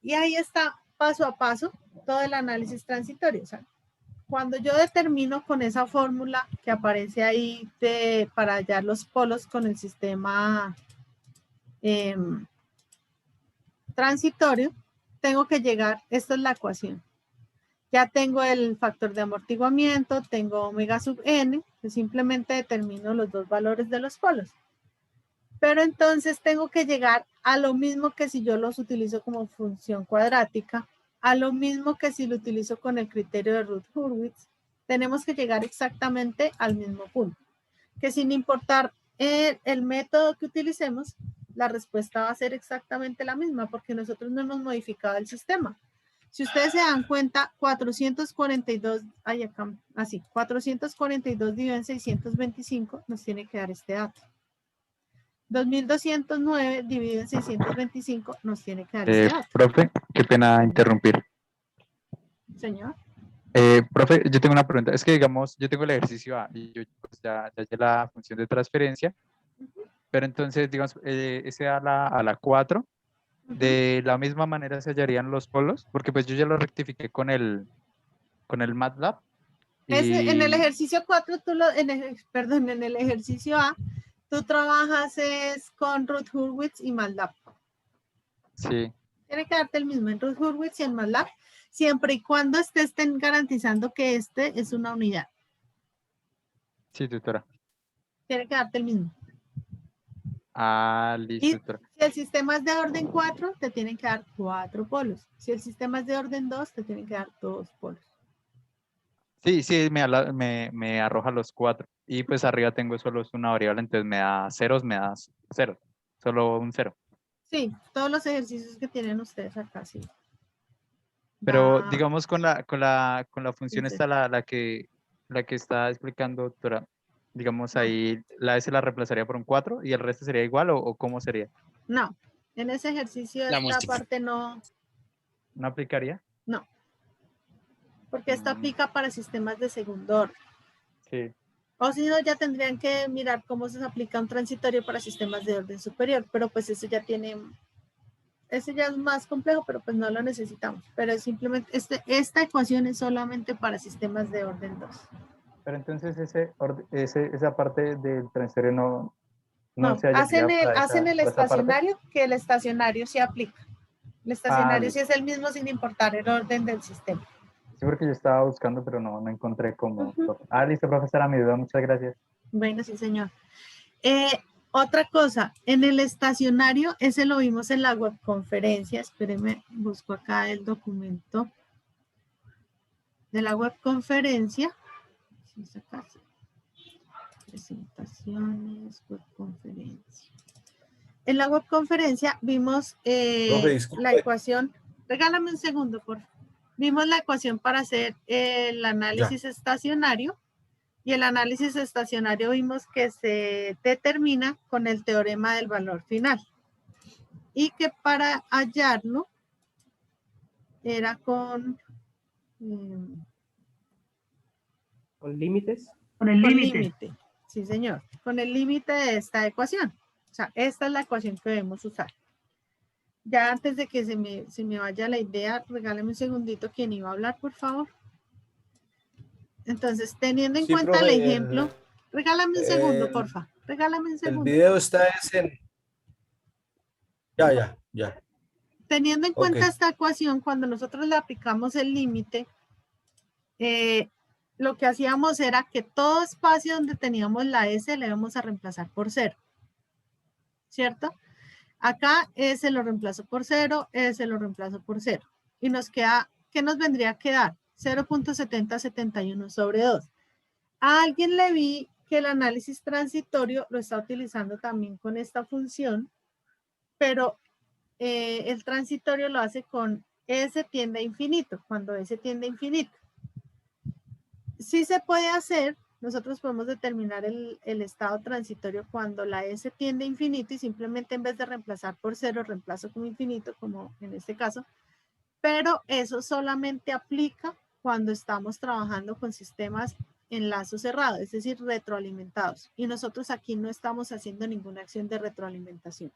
A: Y ahí está paso a paso todo el análisis transitorio. O sea, cuando yo determino con esa fórmula que aparece ahí para hallar los polos con el sistema transitorio, tengo que llegar, esta es la ecuación. Ya tengo el factor de amortiguamiento, tengo omega sub n, que simplemente determino los dos valores de los polos. Pero entonces tengo que llegar a lo mismo que si yo los utilizo como función cuadrática, a lo mismo que si lo utilizo con el criterio de Routh-Hurwitz. Tenemos que llegar exactamente al mismo punto. Que sin importar el método que utilicemos, la respuesta va a ser exactamente la misma porque nosotros no hemos modificado el sistema. Si ustedes se dan cuenta, 442, ahí acá, así, 442 dividido en 625 nos tiene que dar este dato. 2209 dividido en 625 nos tiene que dar este dato.
B: Profe, qué pena interrumpir.
A: Señor.
B: Profe, yo tengo una pregunta. Es que, digamos, yo tengo el ejercicio A y yo pues, ya hallé la función de transferencia, pero entonces, digamos, ese a la 4, de la misma manera se hallarían los polos, porque pues yo ya lo rectifiqué con el MATLAB.
A: En el ejercicio 4, perdón, en el ejercicio A, tú trabajas con Routh-Hurwitz y MATLAB.
B: Sí.
A: Tiene que darte el mismo en Routh-Hurwitz y en MATLAB, siempre y cuando estén garantizando que este es una unidad.
B: Sí, tutora.
A: Tiene que darte el mismo.
B: Ah, listo,
A: Y
B: tutora.
A: si el sistema es de orden 4, te tienen que dar 4 polos. Si el sistema es de orden 2, te tienen que dar 2 polos.
B: Sí, me arroja los 4. Y pues arriba tengo solo una variable, entonces me da ceros, solo un 0.
A: Sí, todos los ejercicios que tienen ustedes acá, sí.
B: Pero digamos con la función
A: Sí, sí.
B: esta, la que está explicando, doctora, digamos ahí la S la reemplazaría por un 4 y el resto sería igual o ¿cómo sería?
A: No, en ese ejercicio esta parte no.
B: ¿No aplicaría?
A: No. Porque esto aplica para sistemas de segundo orden.
B: Sí.
A: O si no, ya tendrían que mirar cómo se aplica un transitorio para sistemas de orden superior, pero pues eso ya es más complejo, pero pues no lo necesitamos. Pero es simplemente, esta ecuación es solamente para sistemas de orden 2.
B: Pero entonces esa parte del transitorio no se
A: hacen
B: hallaría
A: hacen el
B: para esa parte.
A: estacionario, que el estacionario sí aplica. El estacionario sí es el mismo sin importar el orden del sistema.
B: Sí, porque yo estaba buscando, pero no encontré cómo. Listo, profesora, mi duda, muchas gracias.
A: Bueno, sí, señor. Otra cosa, en el estacionario, ese lo vimos en la webconferencia. Espérenme, busco acá el documento de la webconferencia. Presentaciones, webconferencia. En la webconferencia vimos la ecuación. Regálame un segundo, por favor. Vimos la ecuación para hacer el análisis estacionario. Y el análisis estacionario vimos que se determina con el teorema del valor final. Y que para hallarlo era con
U: límites.
A: Con el límite. Sí, señor. Con el límite de esta ecuación. O sea, esta es la ecuación que debemos usar. Ya antes de que se me vaya la idea, regálame un segundito. ¿Quién iba a hablar, por favor? Entonces, teniendo en cuenta el ejemplo, regálame un segundo, porfa. Regálame un segundo.
V: El video está en... Ya.
A: Teniendo en cuenta esta ecuación, cuando nosotros le aplicamos el límite, lo que hacíamos era que todo espacio donde teníamos la S le íbamos a reemplazar por 0. ¿Cierto? Acá S lo reemplazo por 0, S lo reemplazo por 0. Y nos queda, ¿qué nos vendría a quedar? 0.7071 sobre 2. A alguien le vi que el análisis transitorio lo está utilizando también con esta función, pero el transitorio lo hace con S tiende a infinito, cuando S tiende a infinito. Sí se puede hacer, nosotros podemos determinar el estado transitorio cuando la S tiende a infinito y simplemente en vez de reemplazar por 0, reemplazo con infinito, como en este caso, pero eso solamente aplica cuando estamos trabajando con sistemas en lazo cerrado, es decir, retroalimentados. Y nosotros aquí no estamos haciendo ninguna acción de retroalimentación.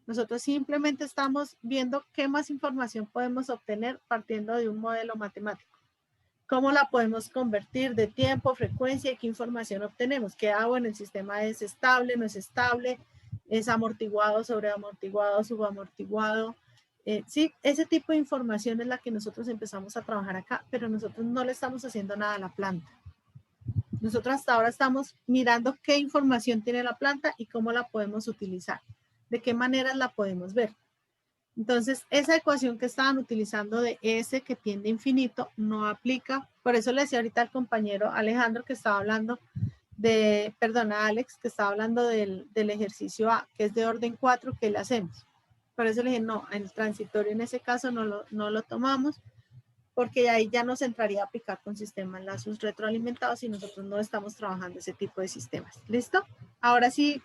A: Nosotros simplemente estamos viendo qué más información podemos obtener partiendo de un modelo matemático. ¿Cómo la podemos convertir de tiempo, frecuencia y qué información obtenemos? ¿Qué hago en el sistema? ¿Es estable, no es estable? ¿Es amortiguado, sobreamortiguado, subamortiguado? Sí, ese tipo de información es la que nosotros empezamos a trabajar acá, pero nosotros no le estamos haciendo nada a la planta. Nosotros hasta ahora estamos mirando qué información tiene la planta y cómo la podemos utilizar, de qué maneras la podemos ver. Entonces, esa ecuación que estaban utilizando de S que tiende a infinito no aplica. Por eso le decía ahorita al compañero Alejandro que estaba hablando de, perdona, Alex, que estaba hablando del ejercicio A, que es de orden 4, ¿qué le hacemos? Por eso le dije, no, el transitorio en ese caso no lo tomamos, porque ahí ya nos entraría a aplicar con sistemas lazos retroalimentados y nosotros no estamos trabajando ese tipo de sistemas. ¿Listo? Ahora sí,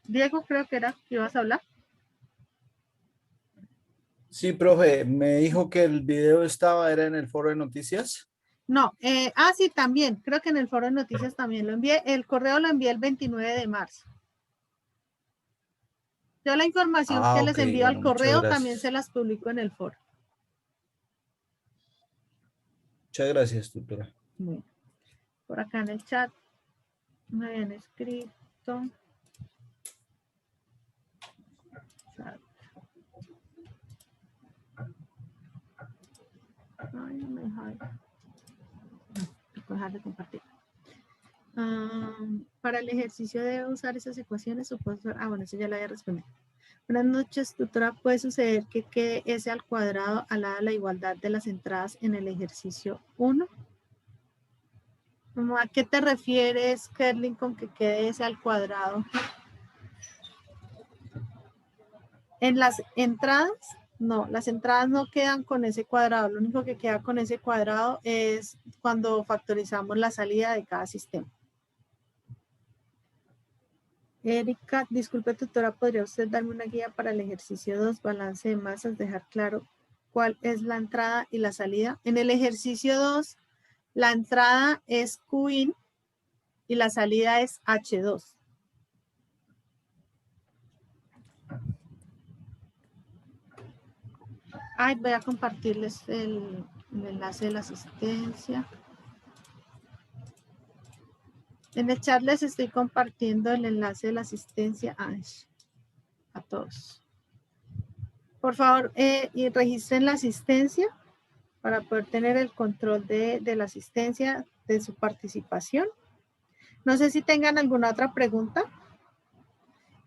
A: Diego, creo que era que ibas a hablar.
C: Sí, profe, me dijo que el video era en el foro de noticias.
A: No, sí, también, creo que en el foro de noticias también lo envié, el correo lo envié el 29 de marzo. Yo la información que les envío al correo también se las publico en el foro.
C: Muchas gracias, tutora.
A: Bueno, por acá en el chat me habían escrito. Chat. Ay, no me deja. Dejar de compartir. Para el ejercicio de usar esas ecuaciones, bueno, eso ya lo había respondido. Buenas noches, tutora. ¿Puede suceder que quede S al cuadrado al lado de la igualdad de las entradas en el ejercicio 1? ¿A qué te refieres, Kerlin, con que quede S al cuadrado? En las entradas, no, las entradas no quedan con ese cuadrado. Lo único que queda con ese cuadrado es cuando factorizamos la salida de cada sistema. Erika, disculpe, tutora, ¿podría usted darme una guía para el ejercicio 2, balance de masas, dejar claro cuál es la entrada y la salida? En el ejercicio 2, la entrada es Qin y la salida es H2. Voy a compartirles el enlace de la asistencia. En el chat les estoy compartiendo el enlace de la asistencia a todos. Por favor, y registren la asistencia para poder tener el control de la asistencia, de su participación. No sé si tengan alguna otra pregunta.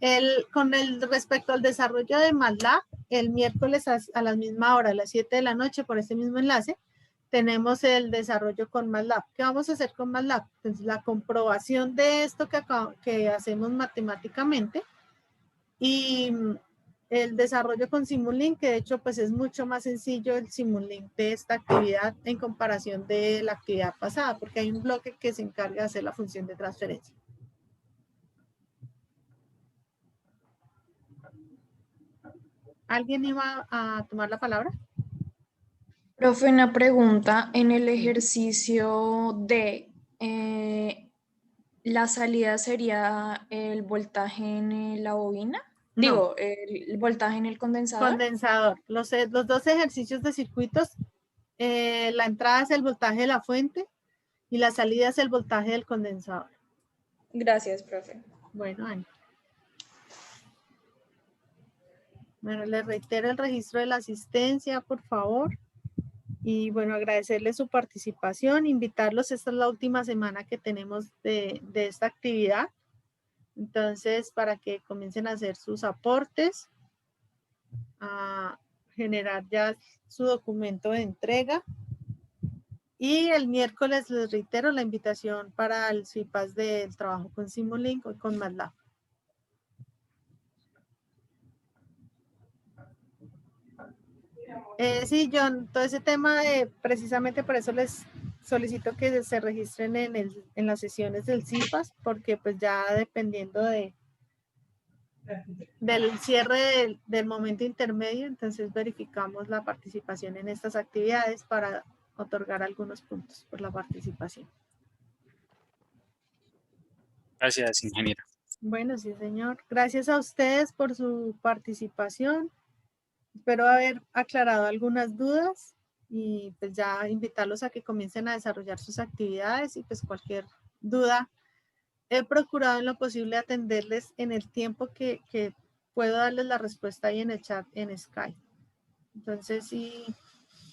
A: Respecto al desarrollo de MATLAB, el miércoles a la misma hora, a las 7 de la noche, por este mismo enlace, tenemos el desarrollo con MATLAB. ¿Qué vamos a hacer con MATLAB? Pues la comprobación de esto que hacemos matemáticamente y el desarrollo con Simulink, que de hecho pues es mucho más sencillo el Simulink de esta actividad en comparación de la actividad pasada, porque hay un bloque que se encarga de hacer la función de transferencia. ¿Alguien iba a tomar la palabra?
J: Profe, una pregunta. En el ejercicio D, ¿la salida sería el voltaje en la bobina? No. Digo, el voltaje en el condensador.
A: Condensador. Los dos ejercicios de circuitos, la entrada es el voltaje de la fuente y la salida es el voltaje del condensador.
J: Gracias, profe.
A: Bueno, Ana. Bueno, les reitero el registro de la asistencia, por favor. Y bueno, agradecerles su participación, invitarlos, esta es la última semana que tenemos de esta actividad. Entonces, para que comiencen a hacer sus aportes, a generar ya su documento de entrega. Y el miércoles les reitero la invitación para el CIPAS del trabajo con Simulink o con MATLAB. Sí, John, todo ese tema precisamente por eso les solicito que se registren en las sesiones del CIPAS, porque pues ya dependiendo del cierre del momento intermedio, entonces verificamos la participación en estas actividades para otorgar algunos puntos por la participación.
L: Gracias, ingeniera.
A: Bueno, sí, señor. Gracias a ustedes por su participación. Espero haber aclarado algunas dudas y pues ya invitarlos a que comiencen a desarrollar sus actividades y pues cualquier duda. He procurado en lo posible atenderles en el tiempo que puedo darles la respuesta ahí en el chat en Skype. Entonces sí,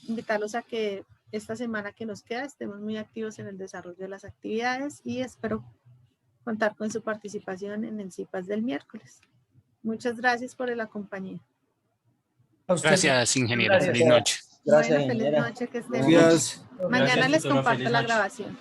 A: invitarlos a que esta semana que nos queda estemos muy activos en el desarrollo de las actividades y espero contar con su participación en el CIPAS del miércoles. Muchas gracias por la compañía.
L: Gracias, ingeniero.
F: Gracias.
L: Feliz noche.
F: Gracias,
A: Bueno, feliz
F: ingeniera.
A: noche, que estén
C: Gracias.
A: bien. Mañana
D: Gracias,
A: les
D: tutora.
A: comparto
D: Feliz
A: la
D: noche.
A: grabación.